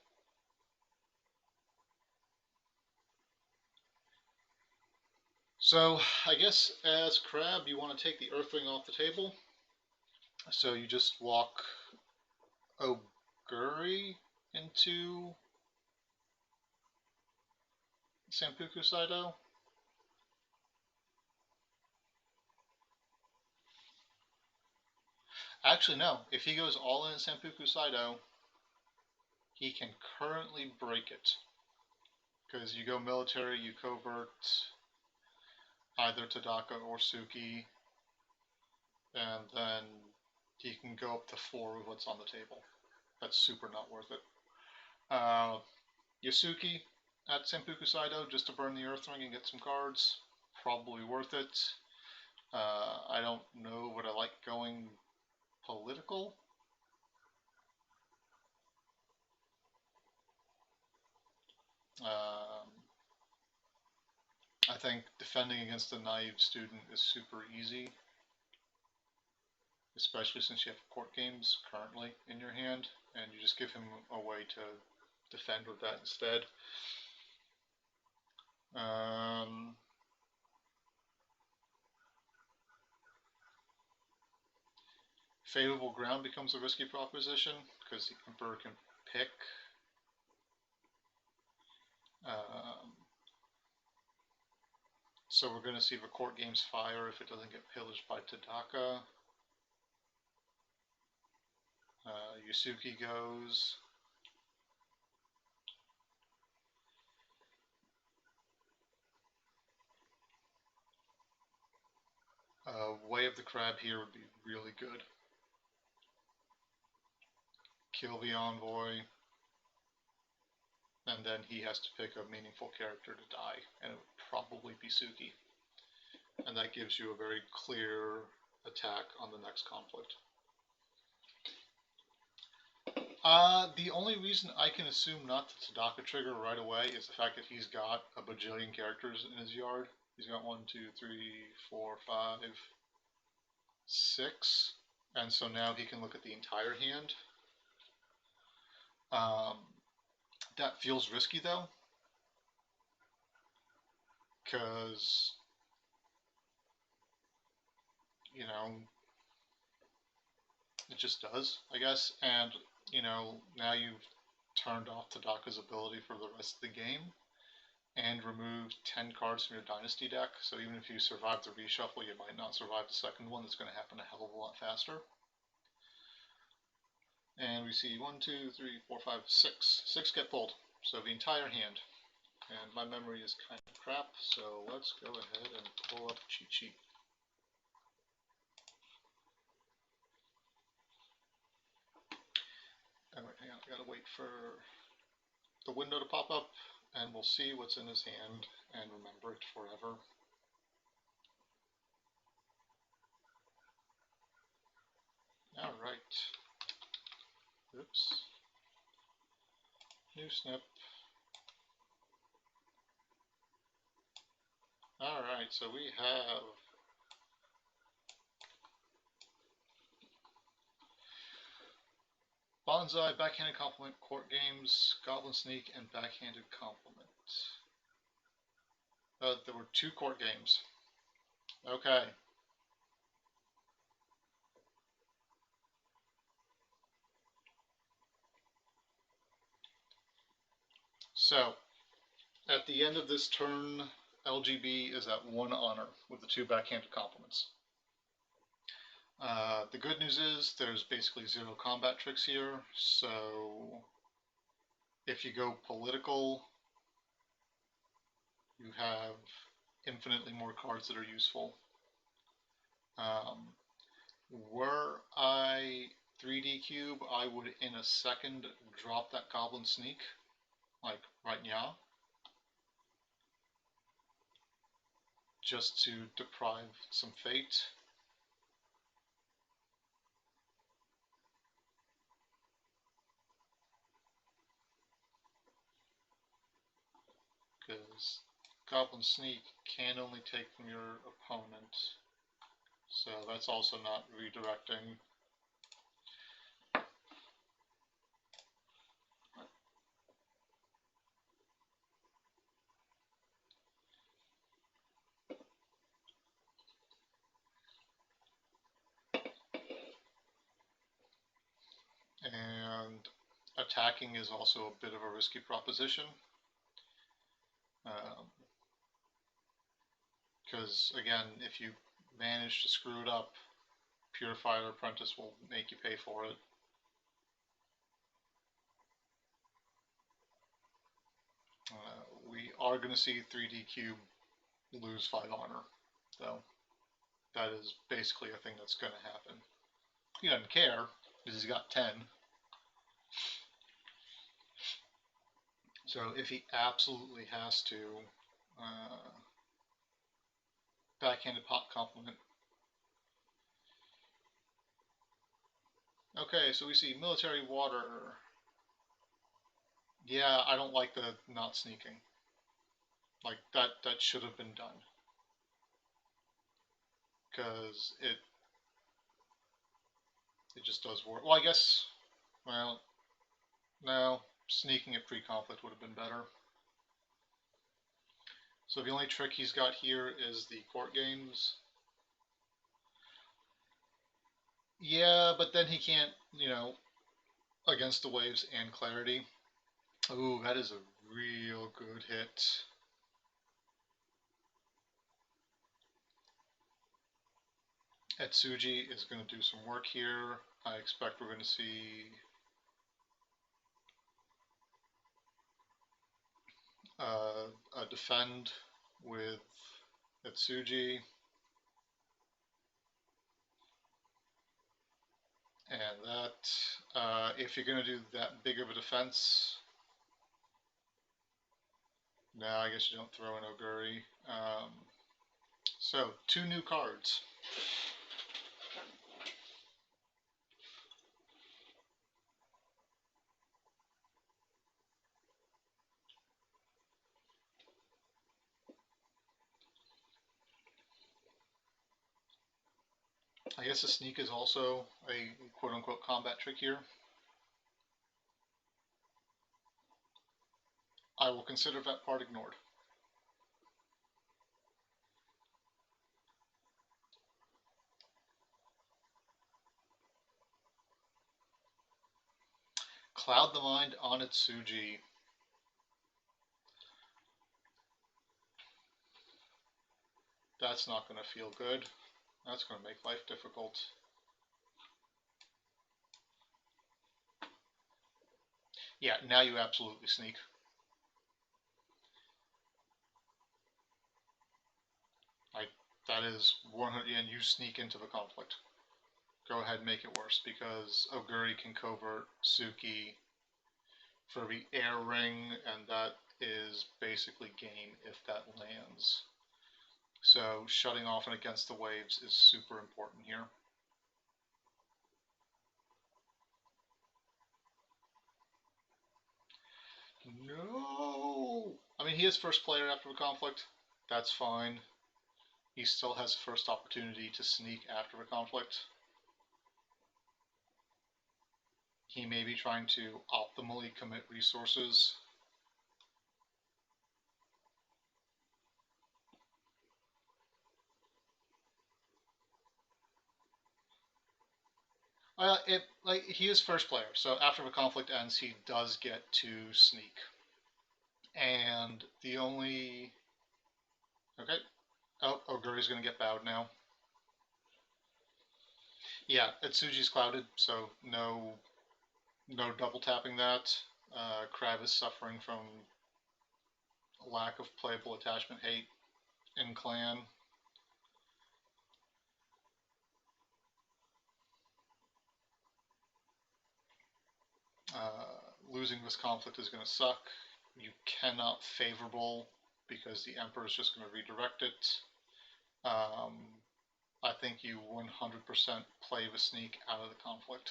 So I guess as Crab you want to take the Earthling off the table. So you just walk Oguri into Sanpuku Saido. Actually, no. If he goes all in Sanpuku Saido, he can currently break it. Because you go military, you covert either Tadaka or Suki, and then he can go up to 4 with what's on the table. That's super not worth it. Yasuki at Sanpuku Saido, just to burn the Earthring and get some cards, probably worth it. I don't know, would I like going political? I think defending against a naive student is super easy, especially since you have Court Games currently in your hand, and you just give him a way to defend with that instead. Favorable ground becomes a risky proposition because the Emperor can pick. So we're going to see the Court Games fire if it doesn't get pillaged by Tadaka. Yasuki goes. Way of the Crab here would be really good. Kill the Envoy, and then he has to pick a meaningful character to die, and it would probably be Suki. And that gives you a very clear attack on the next conflict. The only reason I can assume not to Tadaka trigger right away is the fact that he's got a bajillion characters in his yard. He's got 1, 2, 3, 4, 5, 6, and so now he can look at the entire hand. That feels risky though, because, you know, it just does, I guess, and, you know, now you've turned off Tadaka's ability for the rest of the game, and removed 10 cards from your Dynasty deck, so even if you survive the reshuffle, you might not survive the second one. That's going to happen a hell of a lot faster. And we see 1, 2, 3, 4, 5, 6. 6 get pulled, so the entire hand. And my memory is kind of crap, so let's go ahead and pull up cheat sheet. Alright, hang on, I gotta wait for the window to pop up, and we'll see what's in his hand and remember it forever. Alright. Oops. New snip. Alright, so we have Bonsai, Backhanded Compliment, Court Games, Goblin Sneak, and Backhanded Compliment. There were 2 court games. Okay. So, at the end of this turn, LGB is at 1 honor with the 2 backhanded compliments. The good news is there's basically 0 combat tricks here, so if you go political, you have infinitely more cards that are useful. Were I 3dcube, I would in a second drop that Goblin Sneak, like right now, just to deprive some fate. Because Goblin Sneak can only take from your opponent, so that's also not redirecting. And attacking is also a bit of a risky proposition. Because again, if you manage to screw it up, Purifier Apprentice will make you pay for it. We are going to see 3dcube lose 5 honor, though. That is basically a thing that's going to happen. He doesn't care, because he's got 10. So if he absolutely has to, backhanded pop compliment. Okay, so we see military water. Yeah, I don't like the not sneaking. Like, that should have been done. Because it just does work. Well, I guess, well, no, sneaking at pre-conflict would have been better. So the only trick he's got here is the court games. Yeah, but then he can't, you know, against the waves and clarity. Ooh, that is a real good hit. Etsuji is going to do some work here. I expect we're going to see a defend with Etsuji. And that, if you're going to do that big of a defense, no, I guess you don't throw in Oguri. So, 2 new cards. I guess the sneak is also a quote-unquote combat trick here. I will consider that part ignored. Cloud the Mind on Etsuji. That's not going to feel good. That's going to make life difficult. Yeah, now you absolutely sneak. Like, that is 100, and you sneak into the conflict. Go ahead and make it worse, because Oguri can covert Suki for the air ring, and that is basically game if that lands. So shutting off and against the waves is super important here. No! I mean, he is first player after the conflict. That's fine. He still has the first opportunity to sneak after the conflict. He may be trying to optimally commit resources. Like, he is first player, so after the conflict ends, he does get to sneak. And the only... Okay. Oh, Oguri's gonna get bowed now. Yeah, Itsuji's clouded, so no double tapping that. Crab is suffering from lack of playable attachment hate in clan. Losing this conflict is going to suck. You cannot favorable because the Emperor is just going to redirect it. I think you 100% play the sneak out of the conflict.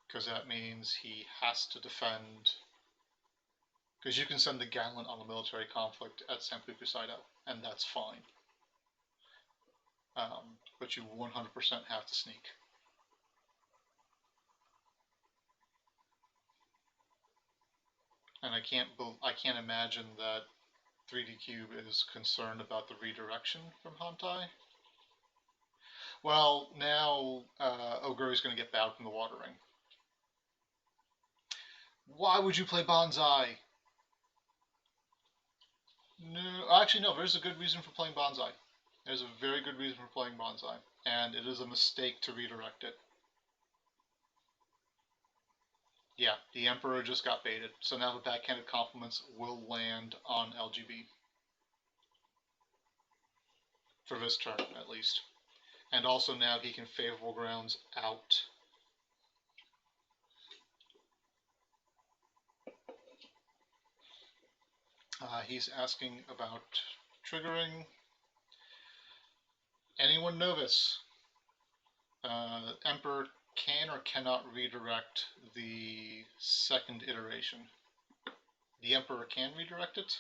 Because that means he has to defend. Because you can send the Gallant on a military conflict at Senpuku Saito, and that's fine. But you 100% have to sneak. And I can't imagine that 3dcube is concerned about the redirection from Hantai. Well, now Oguri's going to get bowed from the water ring. Why would you play Bonsai? No, actually no, there's a good reason for playing Bonsai. There's a very good reason for playing Bonsai, and it is a mistake to redirect it. Yeah, the Emperor just got baited, so now the backhanded compliments will land on LGB. For this turn, at least. And also now he can favorable grounds out. He's asking about triggering. Anyone know this? Emperor can or cannot redirect the second iteration. The Emperor can redirect it.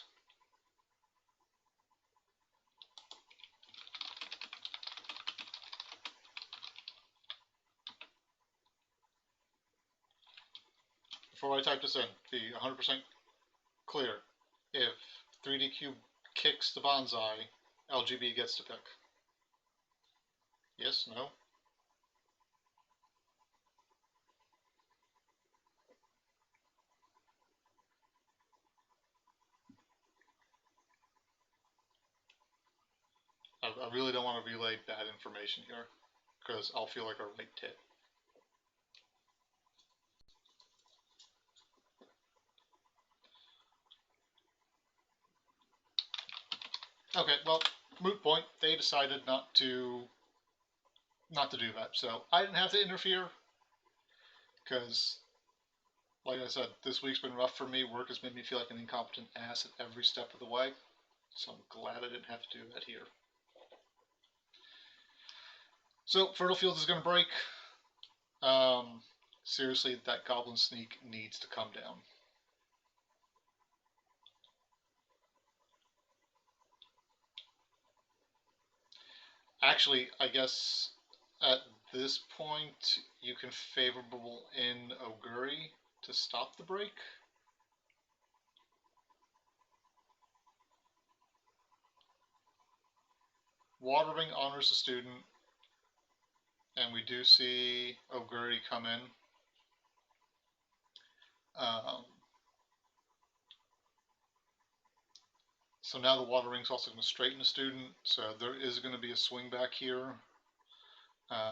Before I type this in, be 100% clear. If 3dcube kicks the Bonsai, LGB gets to pick. Yes, no? I really don't want to relay bad information here, because I'll feel like a right tit. Okay, well, moot point. They decided not to do that, so I didn't have to interfere, because, like I said, this week's been rough for me. Work has made me feel like an incompetent ass at every step of the way, so I'm glad I didn't have to do that here. So, Fertile Fields is going to break. Seriously, that Goblin Sneak needs to come down. Actually, I guess at this point you can favorable in Oguri to stop the break. Water Ring honors the student, and we do see Oguri come in. So now the Water Ring's also going to straighten the student, so there is going to be a swing back here.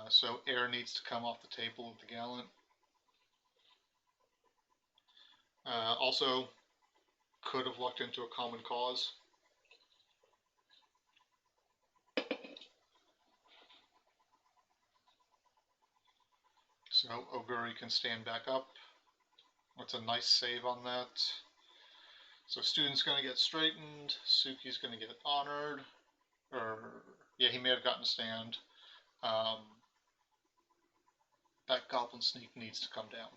So air needs to come off the table of the gallant. Also, could have lucked into a common cause. So Oguri can stand back up. That's a nice save on that. So student's going to get straightened. Suki's going to get honored. Or, yeah, he may have gotten a stand. That Goblin Sneak needs to come down.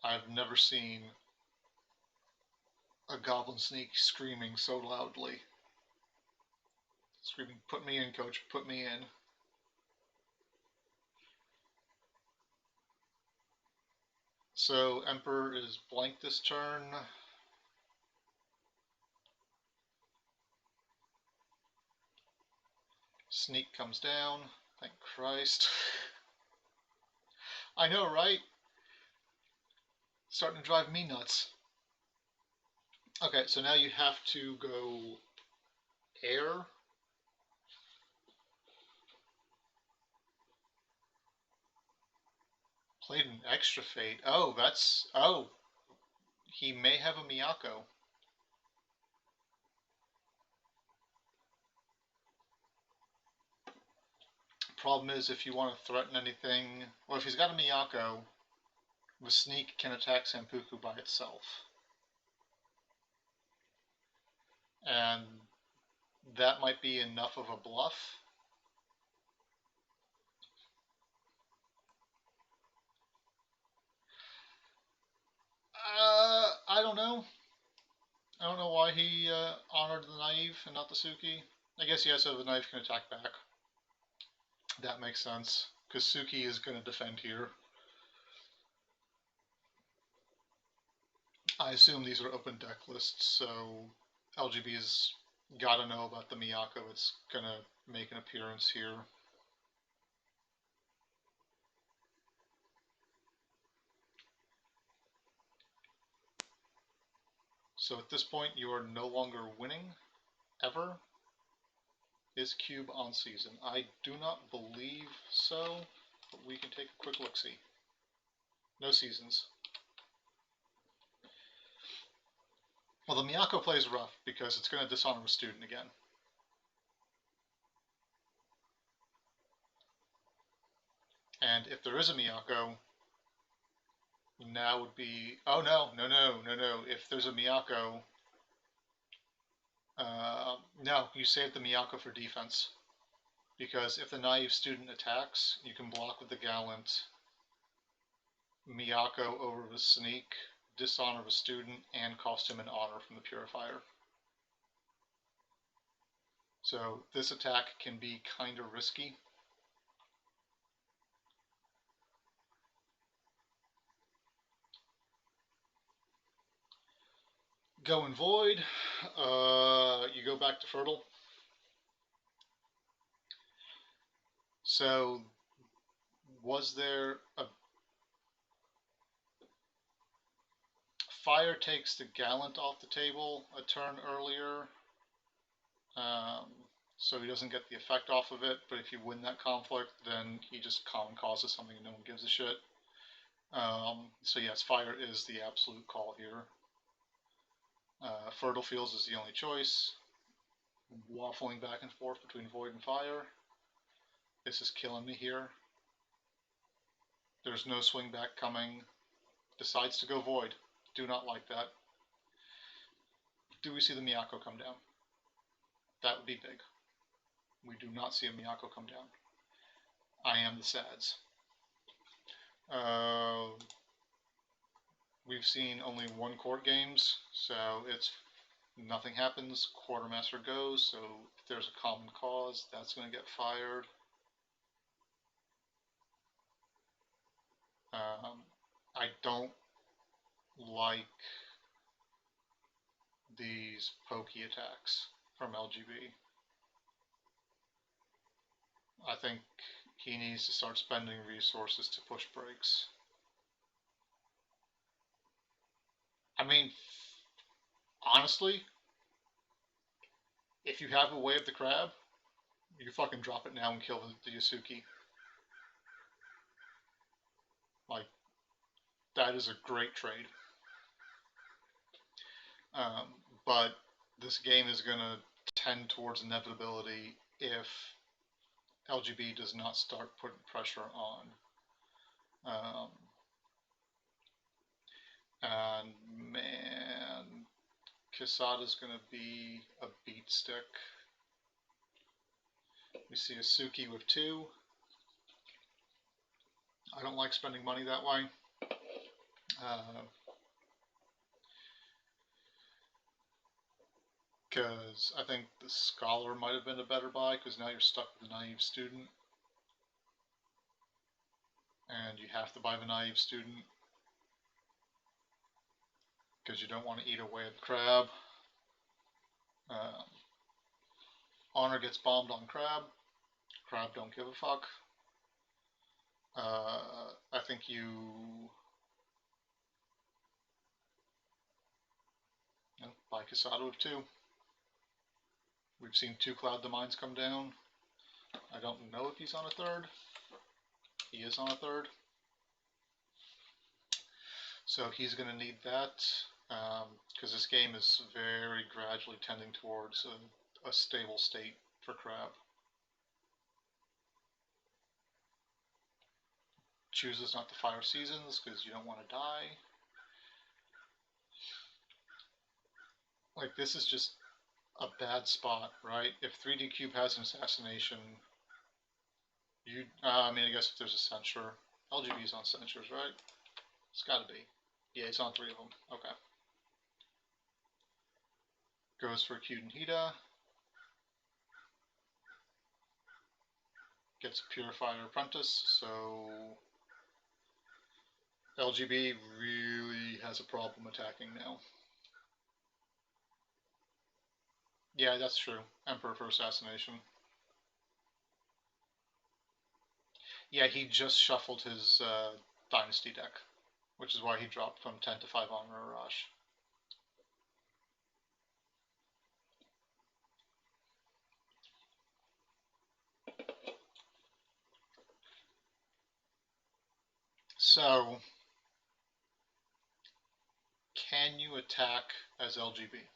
I've never seen a Goblin Sneak screaming so loudly. Screaming, "Put me in, coach, put me in." So Emperor is blank this turn. Sneak comes down. Thank Christ. I know, right? Starting to drive me nuts. Okay, so now you have to go air. Played an extra fate. Oh, that's... Oh, he may have a Miyako. Problem is, if you want to threaten anything... Well, if he's got a Miyako, the Sneak can attack Sampuku by itself. And that might be enough of a bluff. I don't know. I don't know why he honored the Naive and not the Suki. I guess yes, so the Naive can attack back. That makes sense, because Suki is going to defend here. I assume these are open deck lists, so LGB's got to know about the Miyako. It's going to make an appearance here. So at this point, you are no longer winning, ever. Is Cube on season? I do not believe so, but we can take a quick look-see. No seasons. Well, the Miyako plays rough because it's going to dishonor a student again. And if there is a Miyako, now would be... Oh, no. If there's a Miyako... no, you save the Miyako for defense. Because if the naive student attacks, you can block with the gallant, Miyako over the sneak, dishonor the student, and cost him an honor from the purifier. So this attack can be kind of risky. Go and void. You go back to fertile. So was there a... Fire takes the gallant off the table a turn earlier, so he doesn't get the effect off of it, but if you win that conflict, then he just common causes something and no one gives a shit. So yes, fire is the absolute call here. Fertile Fields is the only choice. Waffling back and forth between void and fire. This is killing me here. There's no swing back coming. Decides to go void. Do not like that. Do we see the Miyako come down? That would be big. We do not see a Miyako come down. I am the SADS. We've seen only one court games, so it's nothing happens. Quartermaster goes, so if there's a common cause, that's going to get fired. I don't like these pokey attacks from LGB. I think he needs to start spending resources to push breaks. I mean, honestly, if you have a Way of the Crab, You fucking drop it now and kill the Yasuki. Like, that is a great trade. But this game is going to tend towards inevitability if LGB does not start putting pressure on. And man, Kisada's going to be a beat stick. We see a Suki with 2. I don't like spending money that way. Because I think the Scholar might have been a better buy, because now you're stuck with the Naive Student. And you have to buy the Naive Student, because you don't want to eat away at the Crab. Honor gets bombed on Crab. Crab don't give a fuck. I think you buy Kisada with 2. We've seen 2 Cloud Mines come down. I don't know if he's on a 3rd. He is on a 3rd. So he's going to need that, because this game is very gradually tending towards a stable state for Crab. Chooses not to fire Seasons because you don't want to die. Like, this is just a bad spot, right? If 3dcube has an assassination, I guess if there's a censure, LGB's on censures, right? It's gotta be. Yeah, he's on 3 of them. Okay. Goes for Kyudenhida. Gets a Purifier Apprentice, so LGB really has a problem attacking now. Yeah, that's true. Emperor for Assassination. Yeah, he just shuffled his Dynasty deck, which is why he dropped from 10 to 5 on Mirage. So, can you attack as LGB?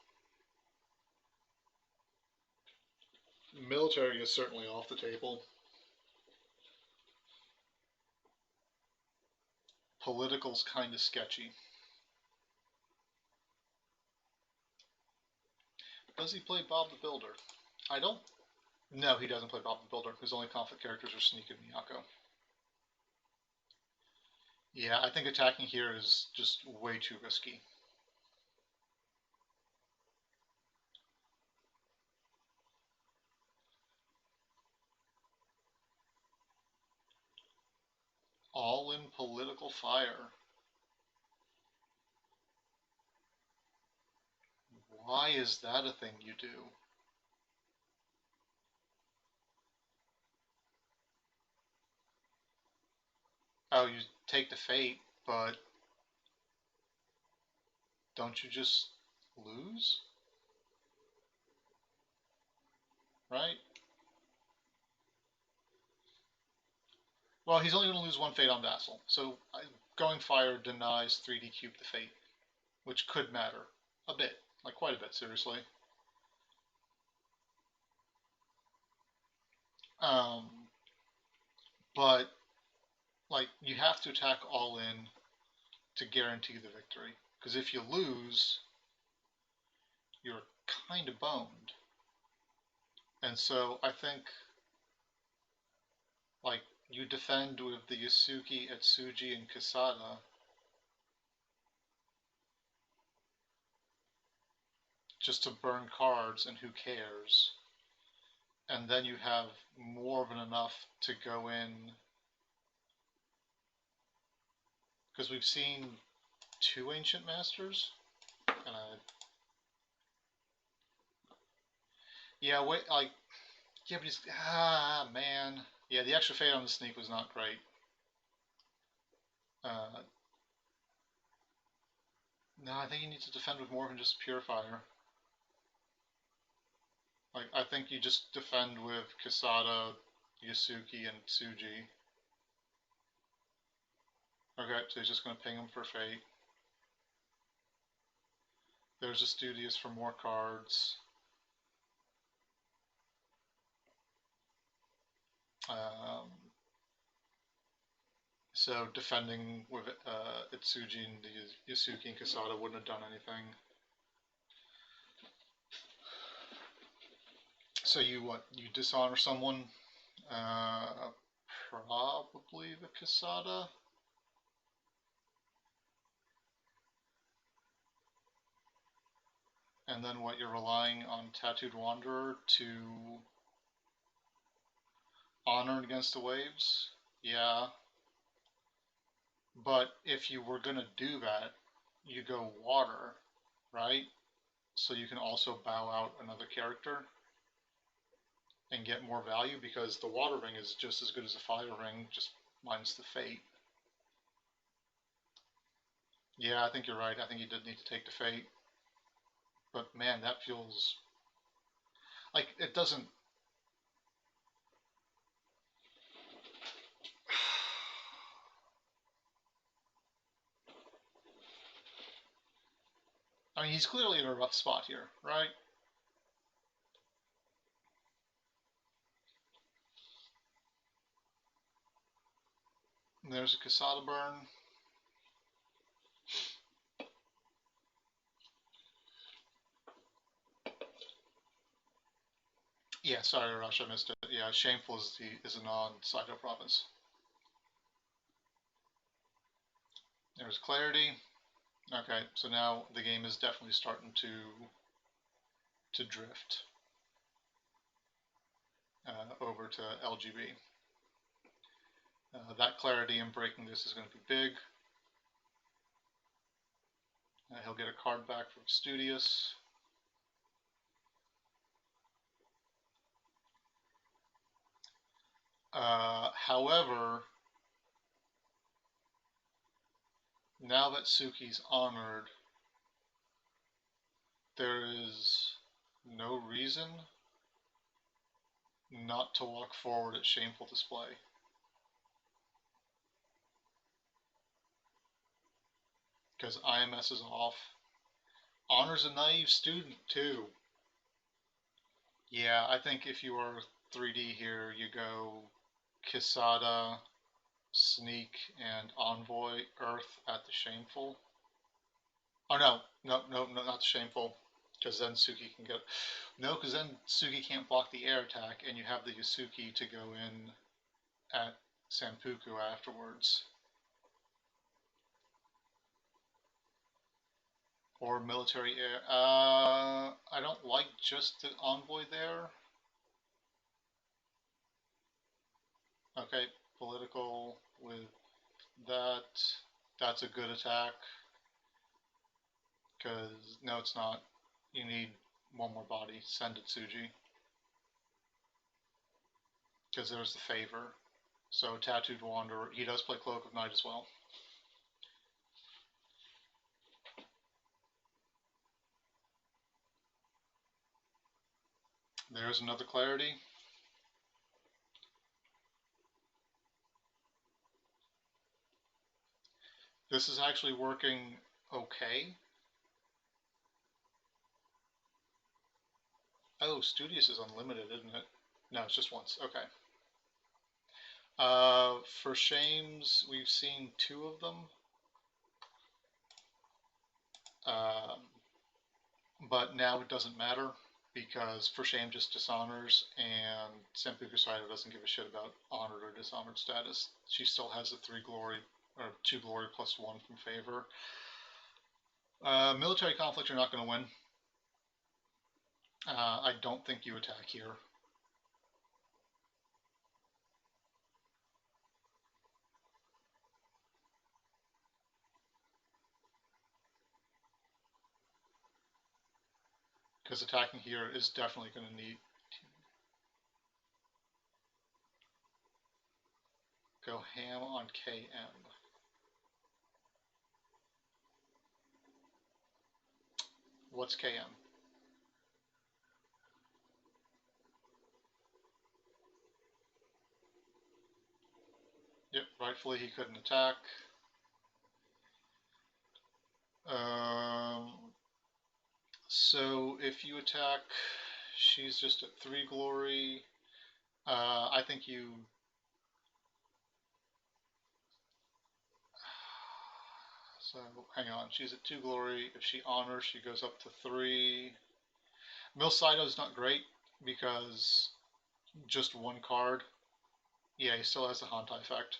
Military is certainly off the table. Political's kind of sketchy. Does he play Bob the Builder? I don't... No, he doesn't play Bob the Builder. His only conflict characters are Sneak and Miyako. Yeah, I think attacking here is just way too risky. All in political fire. Why is that a thing you do? Oh, you take the fate, but don't you just lose? Right? Well, he's only going to lose 1 fate on Vassal, so going fire denies 3dcube the fate, which could matter a bit, like quite a bit, seriously. But like, you have to attack all in to guarantee the victory, because if you lose, you're kind of boned. And so I think, like, you defend with the Yasuki, Etsuji, and Kisada just to burn cards, and who cares? And then you have more than enough to go in, because we've seen 2 Ancient Masters. Yeah, wait, like, yeah, but he's, man. Yeah, the extra fate on the Sneak was not great. No, I think you need to defend with more than just Purifier. Like, I think you just defend with Kasada, Yasuki, and Tsuji. Okay, so he's just going to ping him for Fate. There's a Studious for more cards. So defending with Itsuji and the Yasuki and Kasada wouldn't have done anything. So you dishonor someone? Probably the Kasada. And then what, you're relying on Tattooed Wanderer to honor against the waves? Yeah. But if you were going to do that, you go water, right? So you can also bow out another character and get more value, because the water ring is just as good as a fire ring, just minus the fate. Yeah, I think you're right. I think you did need to take the fate. But man, that feels like it doesn't. I mean, he's clearly in a rough spot here, right? And there's a Kasada burn. Yeah, sorry, Rush, I missed it. Yeah, Shameful is a non-Saito province. There's Clarity. Okay, so now the game is definitely starting to drift over to LGB. That Clarity and breaking this is going to be big. He'll get a card back from Studious. However, now that Suki's honored, there is no reason not to walk forward at Shameful Display. Because IMS is off. Honor's a naive student, too. Yeah, I think if you are 3D here, you go Kisada, Sneak, and Envoy Earth at the Shameful. Oh, no, not the Shameful. Because then Suki can get... No, because then Suki can't block the air attack, and you have the Yasuki to go in at Sanpuku afterwards. Or military air. I don't like just the Envoy there. Okay, political with that. That's a good attack. Because, no, it's not. You need one more body. Send it, Tsuji. Because there's the favor. So, Tattooed Wanderer. He does play Cloak of Night as well. There's another Clarity. This is actually working okay. Oh, Studious is unlimited, isn't it? No, it's just once. Okay. For shames, we've seen 2 of them. But now it doesn't matter, because for shame just dishonors, and Senpuku Saito doesn't give a shit about honored or dishonored status. She still has a 3 glory, or 2 glory plus 1 from favor. Military conflict, you're not going to win. I don't think you attack here. Because attacking here is definitely going to need to go ham on KM. What's KM? rightfully he couldn't attack. So if you attack, she's just at 3 glory. I think you... So, hang on, she's at 2 glory. If she honors, she goes up to 3. Milsaido's not great because just one card. Yeah, he still has the Hantai effect.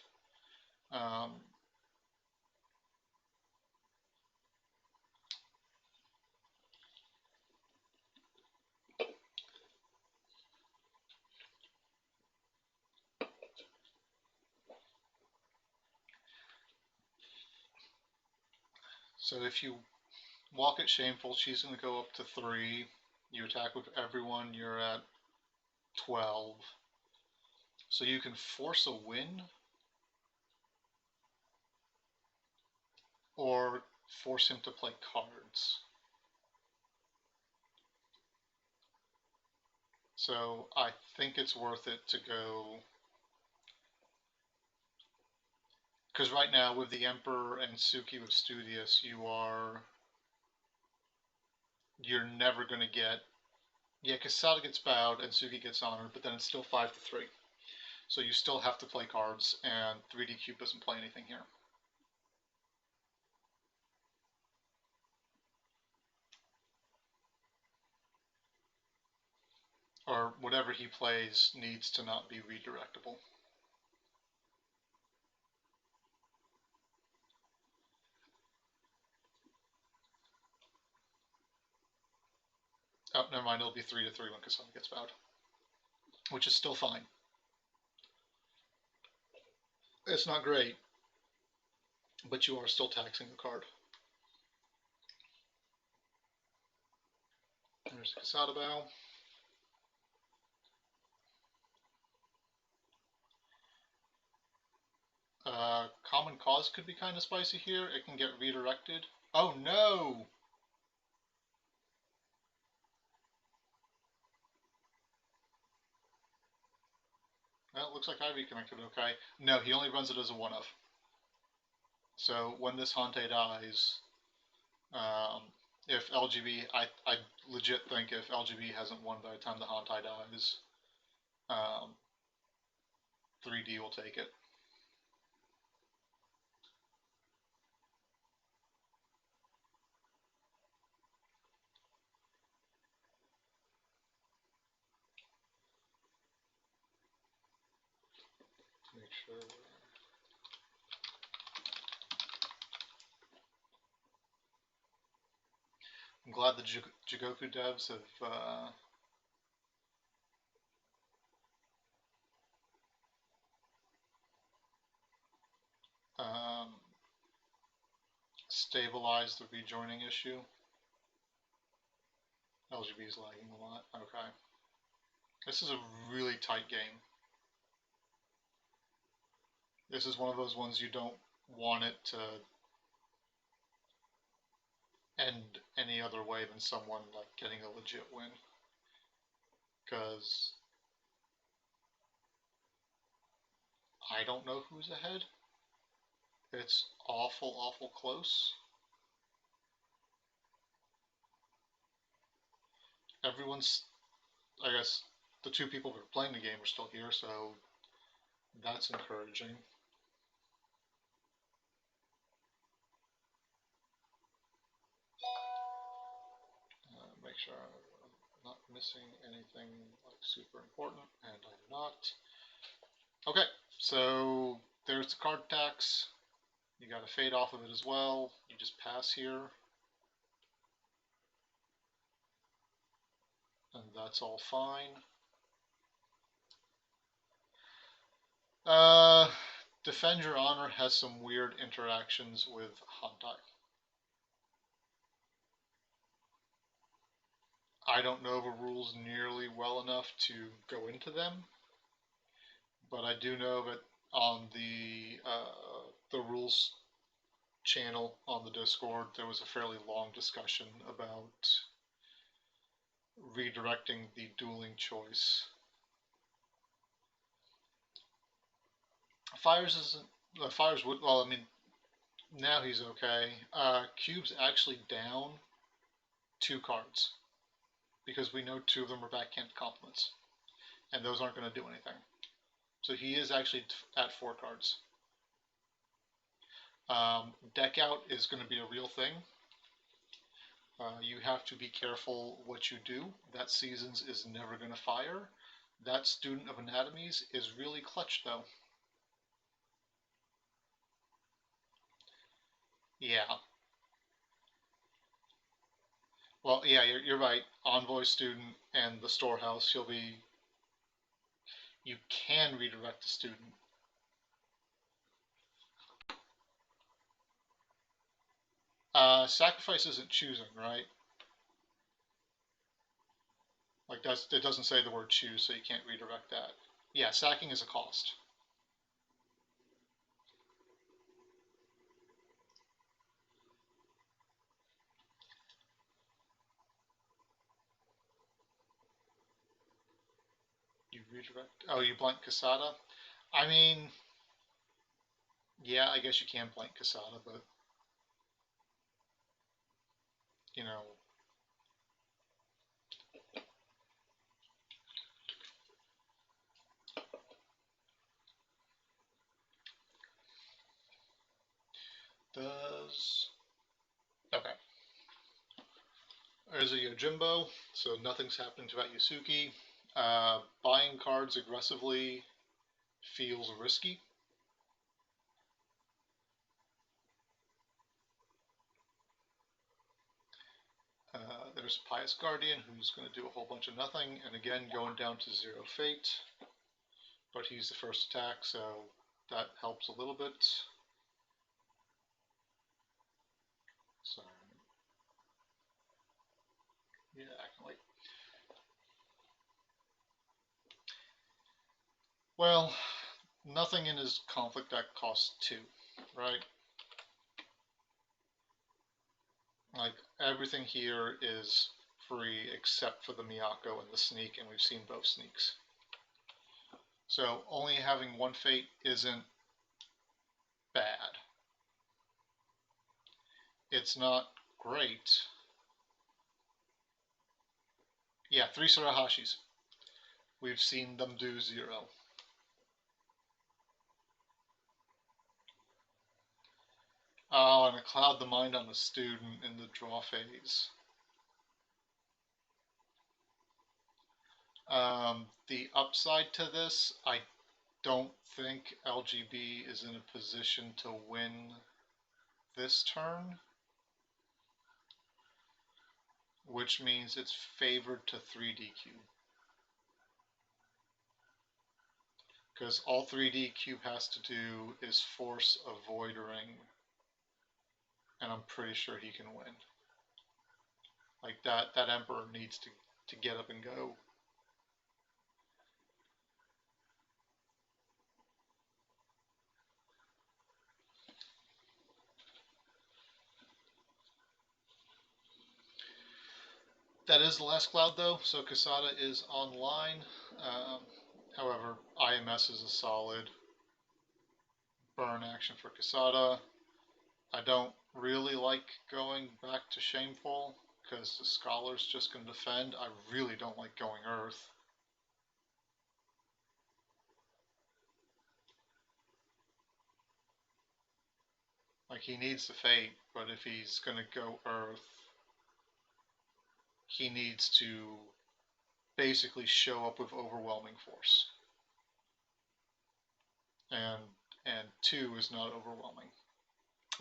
So if you walk at Shameful, she's going to go up to 3. You attack with everyone, you're at 12. So you can force a win or force him to play cards. So I think it's worth it to go, because right now with the Emperor and Suki with Studious, you're never going to get, yeah, Casada gets bowed and Suki gets honored, but then it's still 5 to 3. So you still have to play cards, and 3dcube doesn't play anything here. Or whatever he plays needs to not be redirectable. Oh, never mind, it'll be 3 to 3 when Kasana gets bowed. Which is still fine. It's not great, but you are still taxing the card. There's Kasada bow. Common Cause could be kind of spicy here. It can get redirected. Oh no! Well, it looks like Ivy connected okay. No, he only runs it as a one-of. So when this Hante dies, if LGB, I legit think if LGB hasn't won by the time the Hante dies, 3D will take it. Make sure. I'm glad the Jigoku devs have stabilized the rejoining issue. LGB is lagging a lot. Okay. This is a really tight game. This is one of those ones you don't want it to end any other way than someone like getting a legit win. Because I don't know who's ahead. It's awful, awful close. Everyone's, I guess, the 2 people that are playing the game are still here, so that's encouraging. Make sure I'm not missing anything like super important, and I'm not. Okay, so there's the card tax. You got a fade off of it as well. You just pass here. And that's all fine. Defend Your Honor has some weird interactions with Hantai. I don't know the rules nearly well enough to go into them, but I do know that on the rules channel on the Discord, there was a fairly long discussion about redirecting the dueling choice. Fires isn't Fires would, well, I mean, now he's okay. Cube's actually down 2 cards because we know 2 of them are backhand compliments, and those aren't going to do anything. So he is actually at 4 cards. Deck out is going to be a real thing. You have to be careful what you do. That Seasons is never going to fire. That Student of Anatomies is really clutch, though. Yeah. Well, yeah, you're right. Envoy Student and the Storehouse, you can redirect the student. Sacrifice isn't choosing, right? Like it doesn't say the word choose, so you can't redirect that. Yeah, sacking is a cost. You redirect. Oh, you blank Casada. I mean, yeah, I guess you can blank Casada, but you know, does okay. There's a Yojimbo, so nothing's happening to Yusuke. Buying cards aggressively feels risky. There's Pious Guardian, who's going to do a whole bunch of nothing, and again going down to 0 fate. But he's the first attack, so that helps a little bit. Sorry. Yeah, I can wait. Well, nothing in his conflict deck costs 2, right? Like, everything here is free except for the Miyako and the sneak, and we've seen both sneaks. So only having 1 fate isn't bad. It's not great. Yeah, 3 Surahashis. We've seen them do 0. Oh, and a Cloud the Mind on the student in the draw phase. The upside to this, I don't think LGB is in a position to win this turn, which means it's favored to 3dcube. Because all 3dcube has to do is force a Void Ring, and I'm pretty sure he can win. Like that Emperor needs to get up and go. That is the last cloud though, so Casada is online. However, IMS is a solid burn action for Casada. I don't really like going back to Shameful because the Scholar's just going to defend. I really don't like going Earth. Like, he needs the Fate, but if he's going to go Earth, he needs to basically show up with overwhelming force. And 2 is not overwhelming.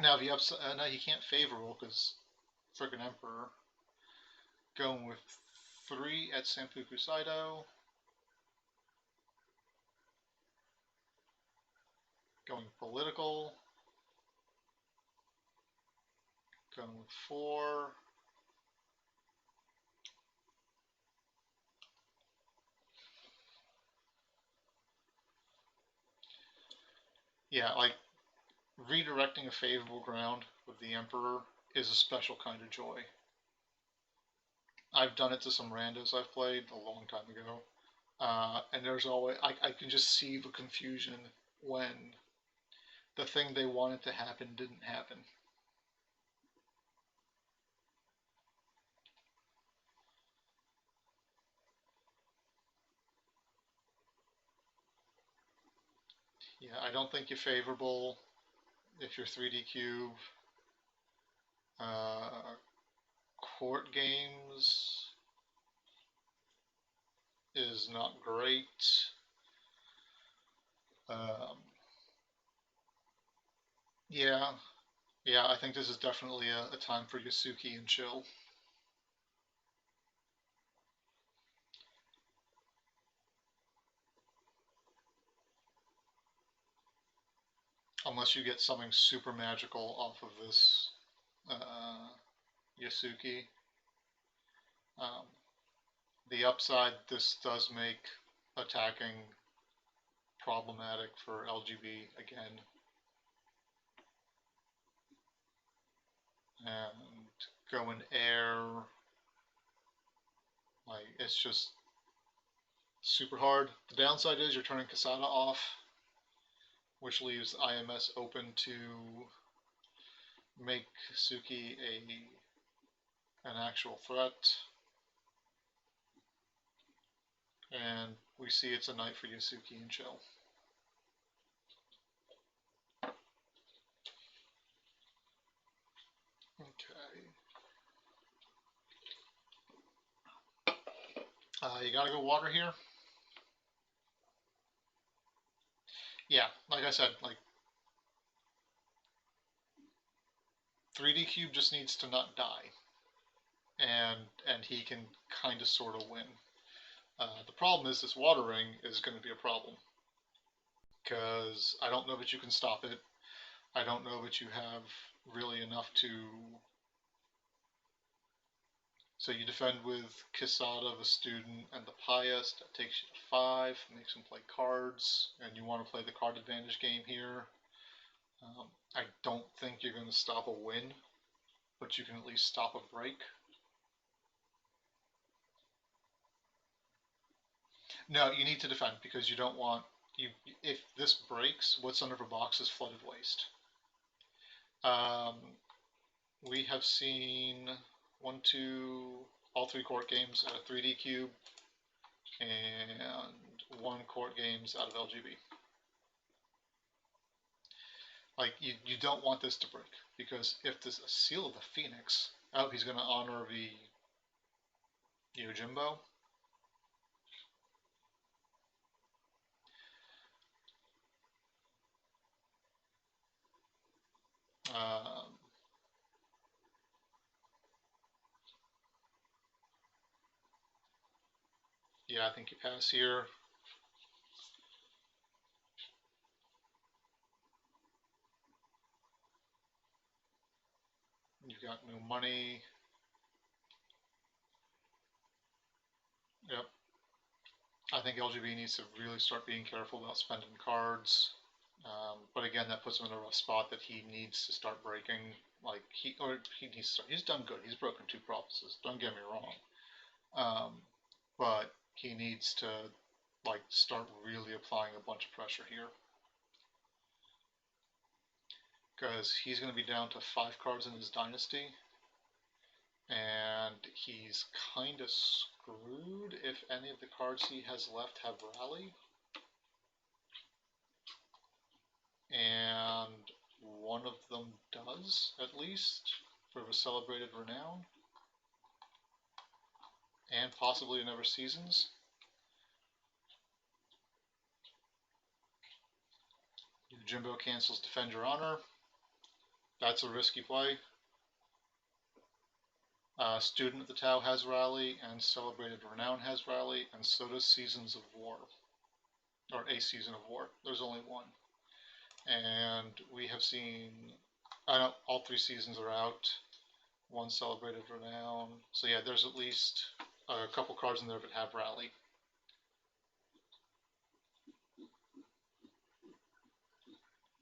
Now, if you now he can't favorable because friggin' Emperor. Going with 3 at Sanfuku Saido. Going political. Going with 4. Yeah, like, redirecting a favorable ground with the Emperor is a special kind of joy. I've done it to some randos I've played a long time ago. And there's always, I can just see the confusion when the thing they wanted to happen didn't happen. Yeah, I don't think you're favorable if you're 3dcube. Court games is not great. Yeah, I think this is definitely a time for Yasuki and chill. Unless you get something super magical off of this Yasuki. The upside, this does make attacking problematic for LGB again. And going air, like, it's just super hard. The downside is you're turning Kasada off, which leaves IMS open to make Suki an actual threat. And we see it's a night for Yasuki and chill. Okay. You gotta go water here. Yeah, like I said, like 3dcube just needs to not die, and he can kind of sort of win. The problem is this watering is going to be a problem because I don't know that you can stop it. I don't know that you have really enough to. So you defend with Kisada, the student, and the Pious. That takes you to 5, makes him play cards, and you want to play the card advantage game here. I don't think you're going to stop a win, but you can at least stop a break. No, you need to defend because you don't want you. If this breaks, what's under the box is flooded waste. We have seen all 3 court games out of 3dcube, and 1 court games out of LGB. Like, you don't want this to break, because if there's a Seal of the Phoenix, oh, he's going to honor the Yojimbo. Yeah, I think you pass here. You've got no money. Yep. I think LGB needs to really start being careful about spending cards. But again, that puts him in a rough spot that he needs to start breaking. Like he needs to start. He's done good. He's broken 2 provinces. Don't get me wrong. But he needs to like start really applying a bunch of pressure here, because he's going to be down to 5 cards in his dynasty, and he's kind of screwed if any of the cards he has left have rally. And one of them does, at least, for the Celebrated Renown, and possibly Never Seasons. Jimbo cancels Defend Your Honor. That's a risky play. Student of the Tau has Rally, and Celebrated Renown has Rally, and so does Seasons of War. Or A Season of War. There's only 1. And we have seen, all 3 seasons are out. 1 Celebrated Renown. So yeah, there's at least a couple cards in there that have Rally.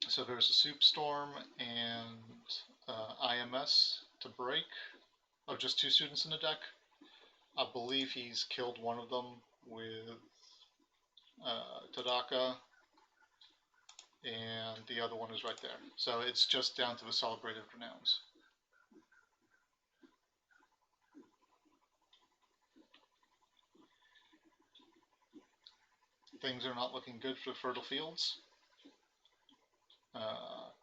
So there's a Soup Storm and IMS to break. Oh, just 2 students in the deck. I believe he's killed one of them with Tadaka. and the other one is right there. So it's just down to the celebrated renowns. Things are not looking good for the fertile fields.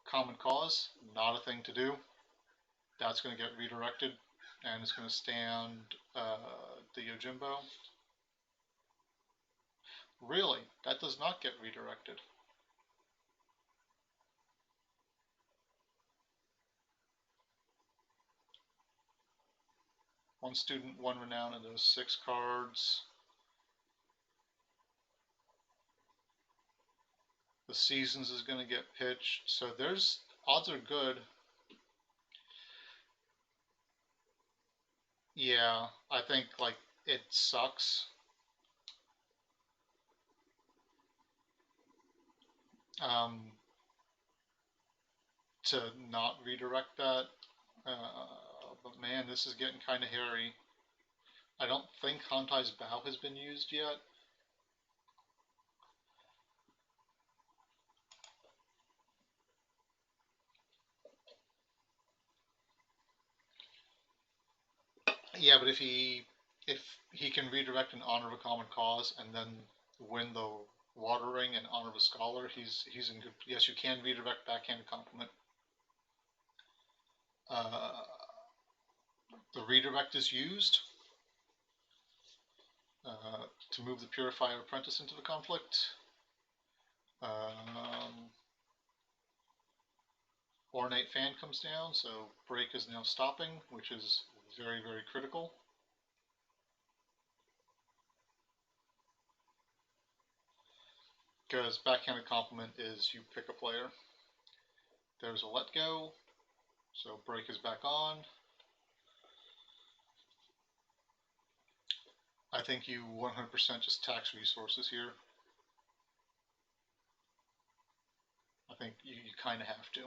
Common cause, not a thing to do. That's going to get redirected, and it's going to stand the Yojimbo. Really, that does not get redirected. One student, one renown, and those 6 cards. The seasons is going to get pitched, so there's odds are good. Yeah, I think like it sucks. To not redirect that, but man, this is getting kind of hairy. I don't think Hantai's Bow has been used yet. Yeah, but if he can redirect in honor of a common cause and then win the water ring in honor of a scholar, he's in good. Yes, you can redirect backhanded compliment. The redirect is used to move the Purifier Apprentice into the conflict. Ornate Fan comes down, so break is now stopping, which is very, very critical. Because backhanded compliment is you pick a player. There's a let go, so break is back on. I think you 100% just tax resources here. I think you kind of have to.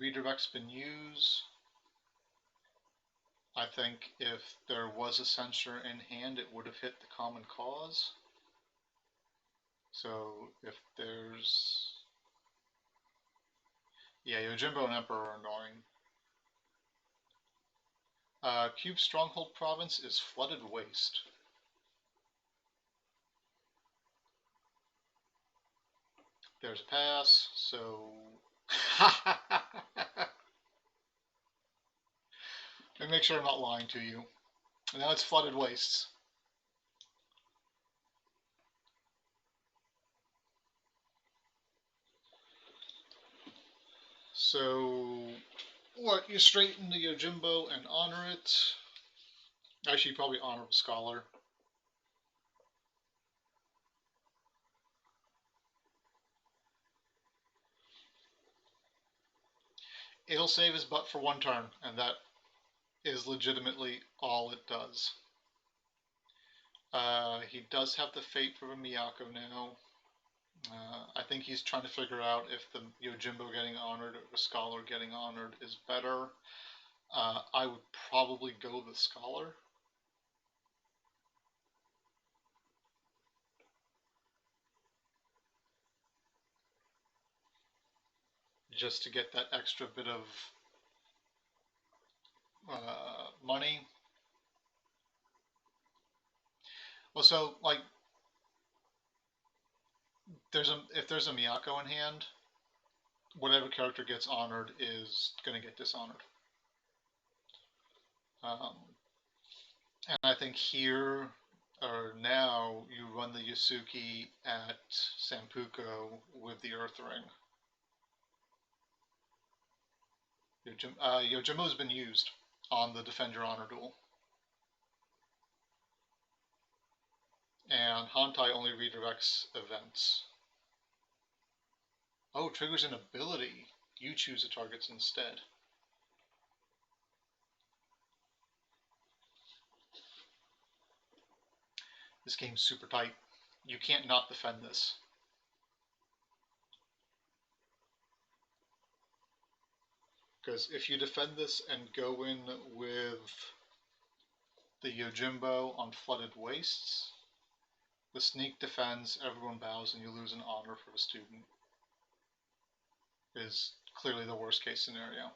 Redirect's been used. I think if there was a censure in hand, it would have hit the common cause. So if there's... Yeah, Yojimbo and Emperor are annoying. Cube Stronghold Province is Flooded Waste. There's a pass, so... And make sure I'm not lying to you. Now it's Flooded Wastes. So, what, you straighten the Yojimbo and honor it. Actually, probably honor the scholar. It'll save his butt for 1 turn, and that is legitimately all it does. He does have the fate for a Miyako now. I think he's trying to figure out if the Yojimbo getting honored or the scholar getting honored is better. I would probably go the scholar. Just to get that extra bit of money. Well, so like, if there's a Miyako in hand, whatever character gets honored is going to get dishonored. And I think here or now you run the Yasuki at Sampuko with the Earth Ring. Yojimbo's been used on the Defend Your Honor duel. And Hantai only redirects events. Oh, triggers an ability. You choose the targets instead. This game's super tight. You can't not defend this. Because if you defend this and go in with the Yojimbo on Flooded Wastes, the sneak defends, everyone bows, and you lose an honor for the student. Is clearly the worst case scenario.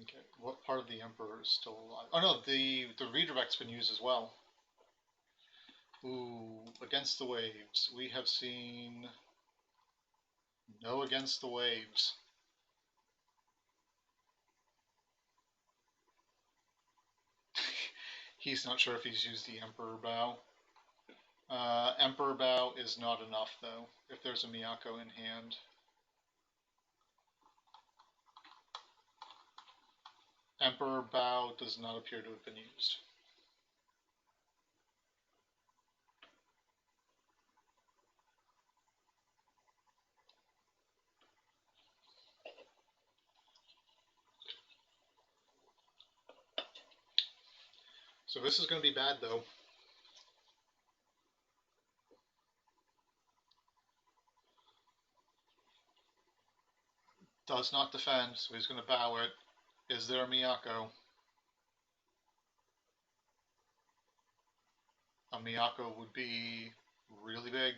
Okay, what part of the Emperor is still alive? Oh no, the redirect's been used as well. Ooh, Against the Waves. We have seen no Against the Waves. He's not sure if he's used the Emperor Bow. Emperor Bow is not enough, though, if there's a Miyako in hand. Emperor Bow does not appear to have been used. So this is going to be bad, though. Does not defend, so he's going to bow it. Is there a Miyako? A Miyako would be really big.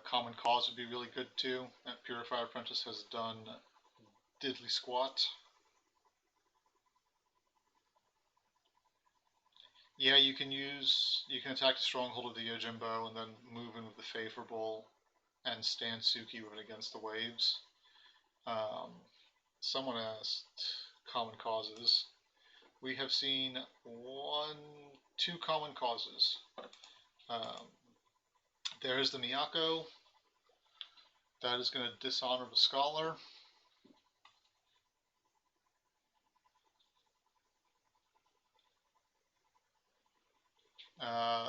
Common Cause would be really good too. That Purifier Apprentice has done diddly squat. Yeah, you can attack the Stronghold of the Yojimbo and then move in with the Favorable and stand Suki with it Against the Waves. Someone asked Common Causes. We have seen two Common Causes. There's the Miyako. That is going to dishonor the Scholar.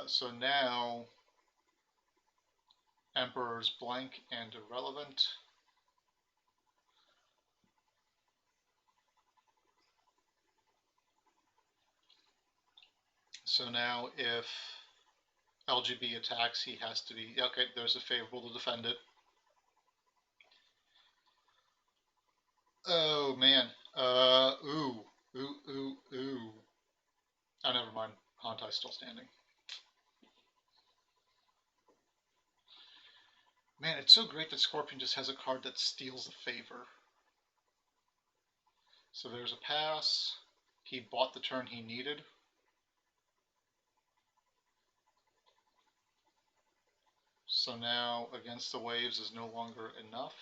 So now Emperor's blank and irrelevant. So now if LGB attacks, he has to be, okay, there's a Favorable to defend it. Oh man, ooh. Oh, never mind, Hantai's still standing. Man, it's so great that Scorpion just has a card that steals a favor. So there's a pass. He bought the turn he needed. So now Against the Waves is no longer enough.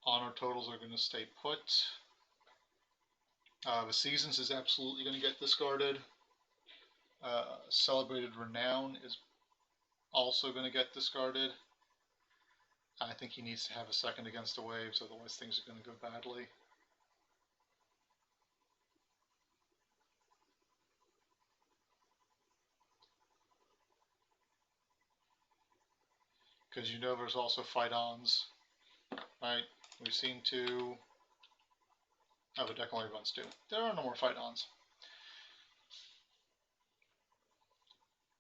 Honor totals are going to stay put. The Seasons is absolutely going to get discarded. Celebrated Renown is also going to get discarded. I think he needs to have a second Against the Waves, otherwise things are going to go badly. Because you know there's also fight-ons, right? We've seen two. Oh, the deck only runs two. There are no more fight-ons.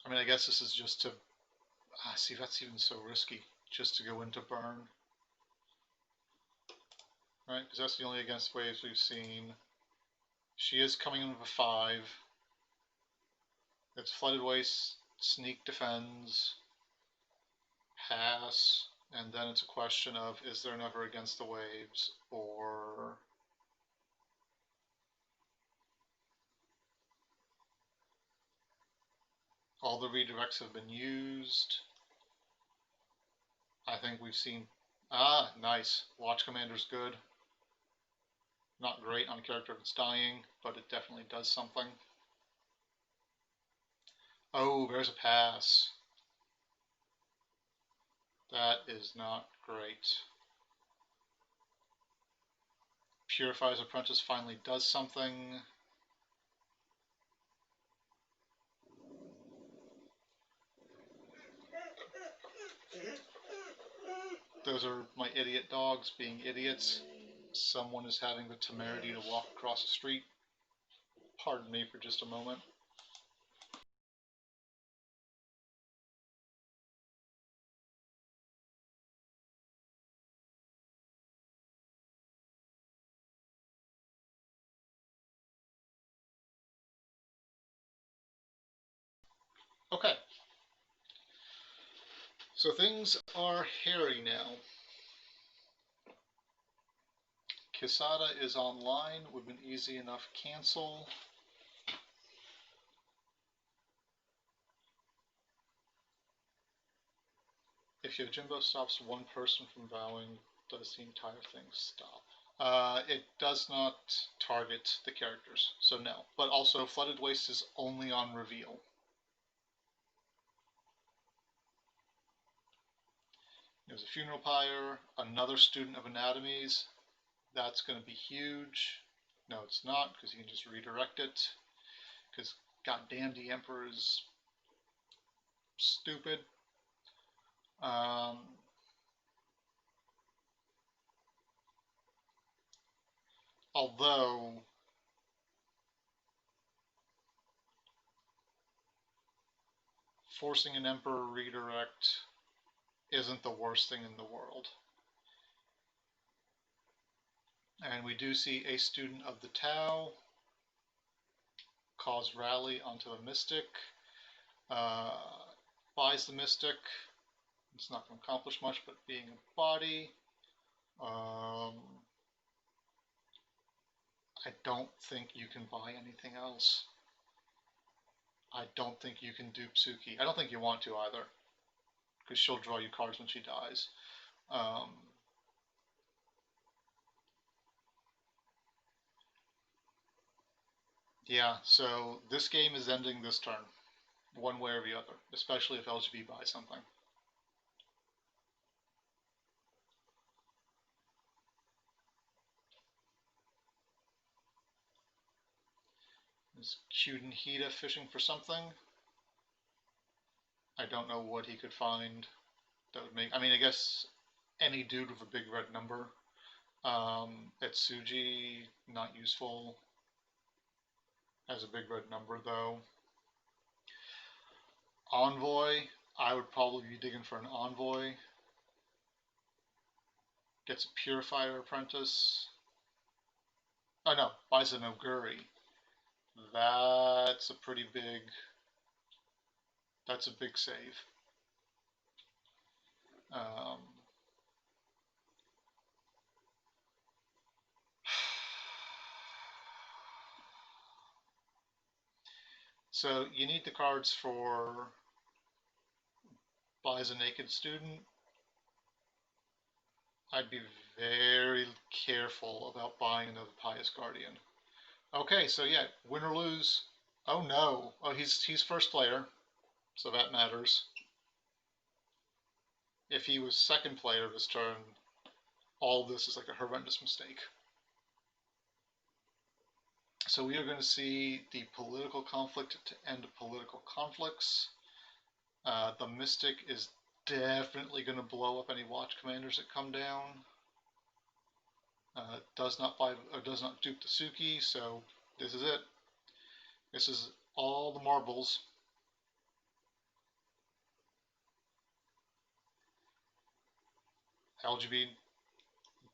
I mean, I guess this is just to... see, that's even so risky, just to go into burn. Right, because that's the only Against Waves we've seen. She is coming in with a 5. It's Flooded Waste, Sneak defends, pass, and then it's a question of, is there never Against the Waves, or... all the redirects have been used. I think we've seen... nice. Watch Commander's good. Not great on a character that's dying, but it definitely does something. Oh, there's a pass. That is not great. Purifier's Apprentice finally does something. Those are my idiot dogs being idiots. Someone is having the temerity to walk across the street. Pardon me for just a moment. Okay. So things are hairy now. Quesada is online, would have been easy enough cancel. If Yojimbo stops one person from vowing, does the entire thing stop? It does not target the characters, so no. But also, Flooded Waste is only on reveal. There's a funeral pyre, another student of anatomies. That's going to be huge. No, it's not, because you can just redirect it. Because goddamn, the Emperor is stupid. Although forcing an Emperor redirect isn't the worst thing in the world. And we do see a student of the Tau cause rally onto a Mystic, buys the Mystic. It's not going to accomplish much, but being a body, I don't think you can buy anything else. I don't think you can dupe Suki. I don't think you want to either, because she'll draw you cards when she dies. Yeah, so this game is ending this turn, one way or the other, especially if LGB buys something. Is Kyuden Hida fishing for something? I don't know what he could find that would make. I mean, I guess any dude with a big red number. Etsuji, not useful. Has a big red number though. Envoy, I would probably be digging for an Envoy. Gets a Purifier Apprentice. Oh no, buys an Oguri. That's a pretty big. That's a big save. So you need the cards for buys a naked student. I'd be very careful about buying another Pious Guardian. Okay, so yeah, win or lose. Oh no. Oh, he's first player, so that matters. If he was second player this turn, all of this is like a horrendous mistake. So we are going to see the political conflict to end political conflicts. The Mystic is definitely going to blow up any watch commanders that come down. Does not dupe the Suki, so this is it. This is all the marbles. LGB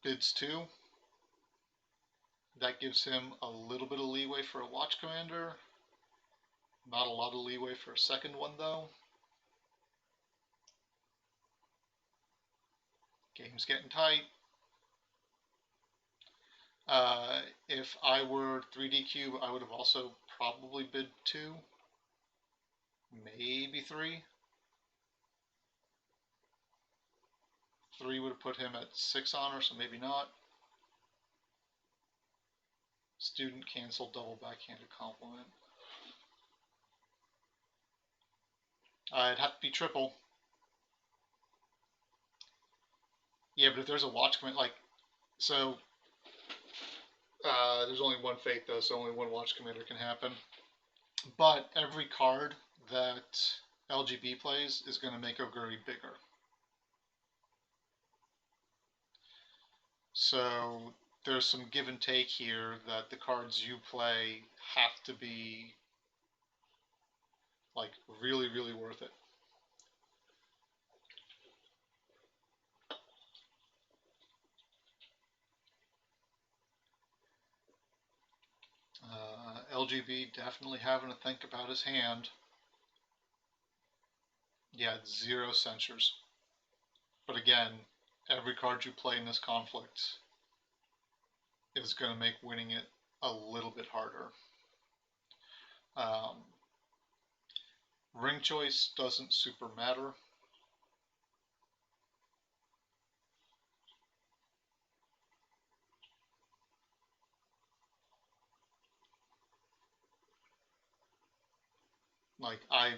bids 2. That gives him a little bit of leeway for a watch commander. Not a lot of leeway for a second one though. Game's getting tight. If I were 3dcube, I would have also probably bid 2, maybe 3. 3 would have put him at 6 honor, so maybe not. Student cancel double backhanded compliment. It'd have to be triple. Yeah, but if there's a watch command, like, so there's only one fate though, so only one watch commander can happen. But every card that LGB plays is going to make Oguri bigger. So there's some give and take here that the cards you play have to be like really, really worth it. LGB definitely having to think about his hand. Yeah, 0 censures. But again, every card you play in this conflict is going to make winning it a little bit harder. Ring choice doesn't super matter. Like I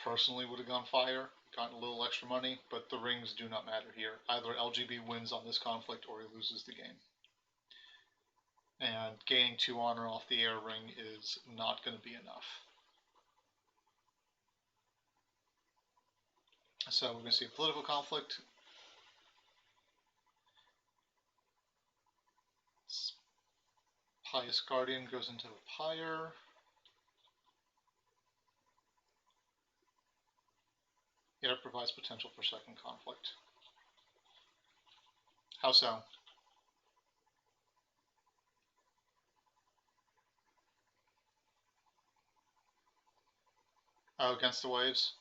personally would have gone fire, gotten a little extra money, but the rings do not matter here. Either LGB wins on this conflict or he loses the game. And gaining 2 honor off the air ring is not going to be enough. So we're going to see a political conflict. Pious Guardian goes into the Pyre. Air provides potential for second conflict. How so? Oh, against the waves?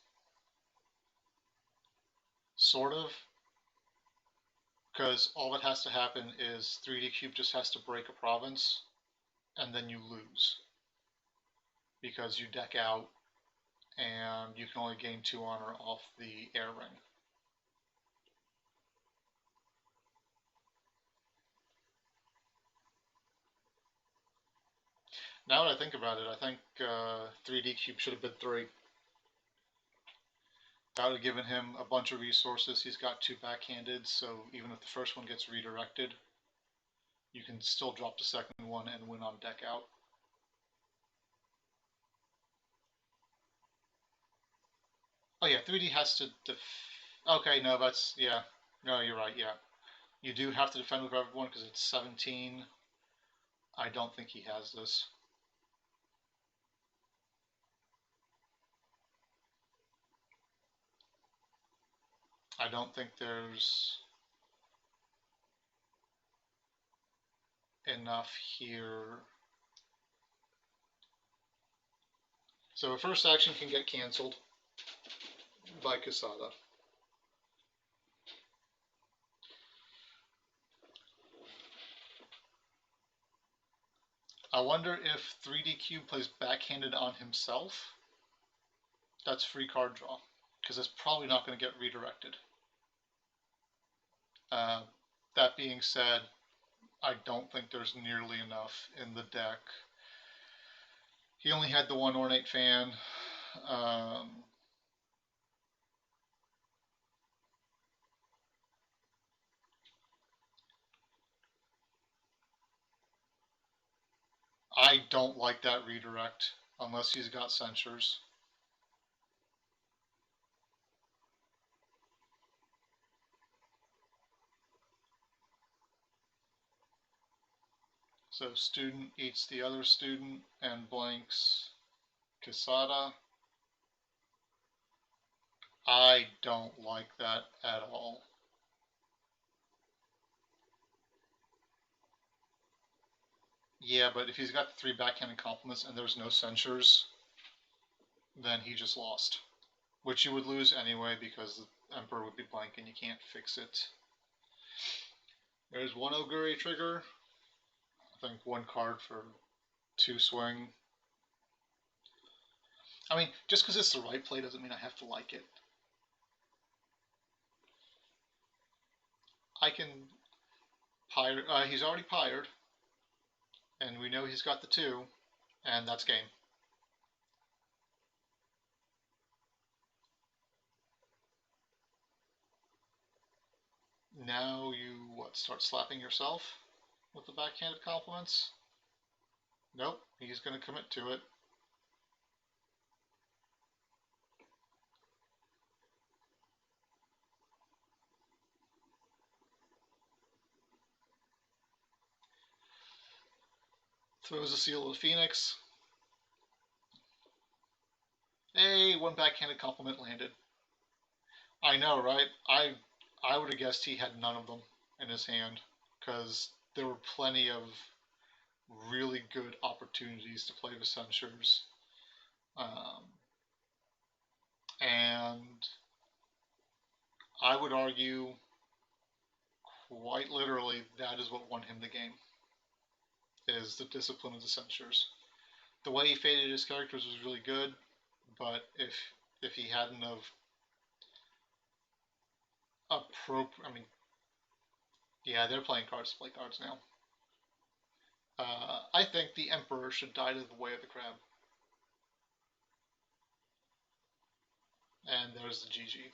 Sort of. Because all that has to happen is 3dcube just has to break a province, and then you lose. Because you deck out, and you can only gain 2 honor off the air ring. Now that I think about it, I think 3dcube should have bid 3. That would have given him a bunch of resources. He's got 2 backhanded, so even if the first one gets redirected, you can still drop the second one and win on deck out. Oh yeah, 3D has to okay, no, that's, yeah. No, you're right, yeah. You do have to defend with everyone because it's 17. I don't think he has this. I don't think there's enough here. So a first action can get canceled by Casada. I wonder if 3dcube plays backhanded on himself. That's free card draw, because it's probably not going to get redirected. That being said, I don't think there's nearly enough in the deck. He only had the 1 ornate fan. I don't like that redirect unless he's got censures. So student eats the other student and blanks Casada. I don't like that at all. Yeah, but if he's got the 3 backhanded compliments and there's no censures, then he just lost. Which you would lose anyway because the Emperor would be blank and you can't fix it. There's 1 Auguri trigger. I think 1 card for 2 swing. I mean, just because it's the right play doesn't mean I have to like it. I can pyre. He's already pyred, and we know he's got the 2, and that's game. Now you, what, start slapping yourself with the backhanded compliments? Nope, he's going to commit to it. Throws a seal of the Phoenix. Hey, one backhanded compliment landed. I know, right? I would have guessed he had none of them in his hand, because there were plenty of really good opportunities to play the censures. And I would argue, quite literally, that is what won him the game, is the discipline of the censures. The way he faded his characters was really good, but if he hadn't have I mean, yeah, they're playing cards to play cards now. I think the Emperor should die to the way of the crab. And there's the GG.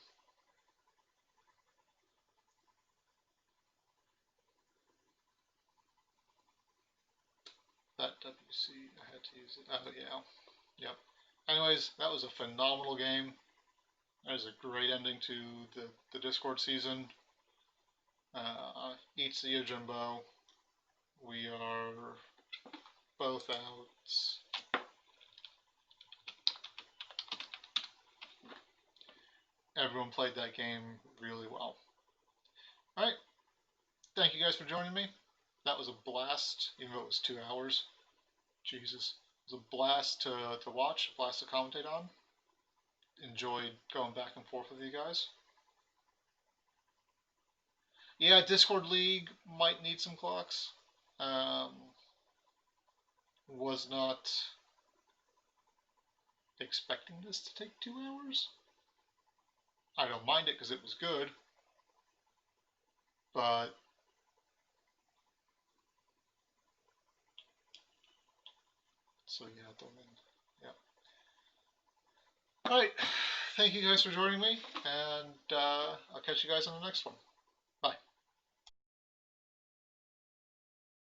That WC, I had to use it. Oh, yeah. Yep. Anyways, that was a phenomenal game. That was a great ending to the Discord season. Eats the Yojimbo. We are both out. Everyone played that game really well. Alright. Thank you guys for joining me. That was a blast, even though it was 2 hours. Jesus. It was a blast to watch, a blast to commentate on. Enjoyed going back and forth with you guys. Yeah, Discord League might need some clocks. Was not expecting this to take 2 hours. I don't mind it because it was good, but so yeah, yeah. All right, thank you guys for joining me, and I'll catch you guys on the next one.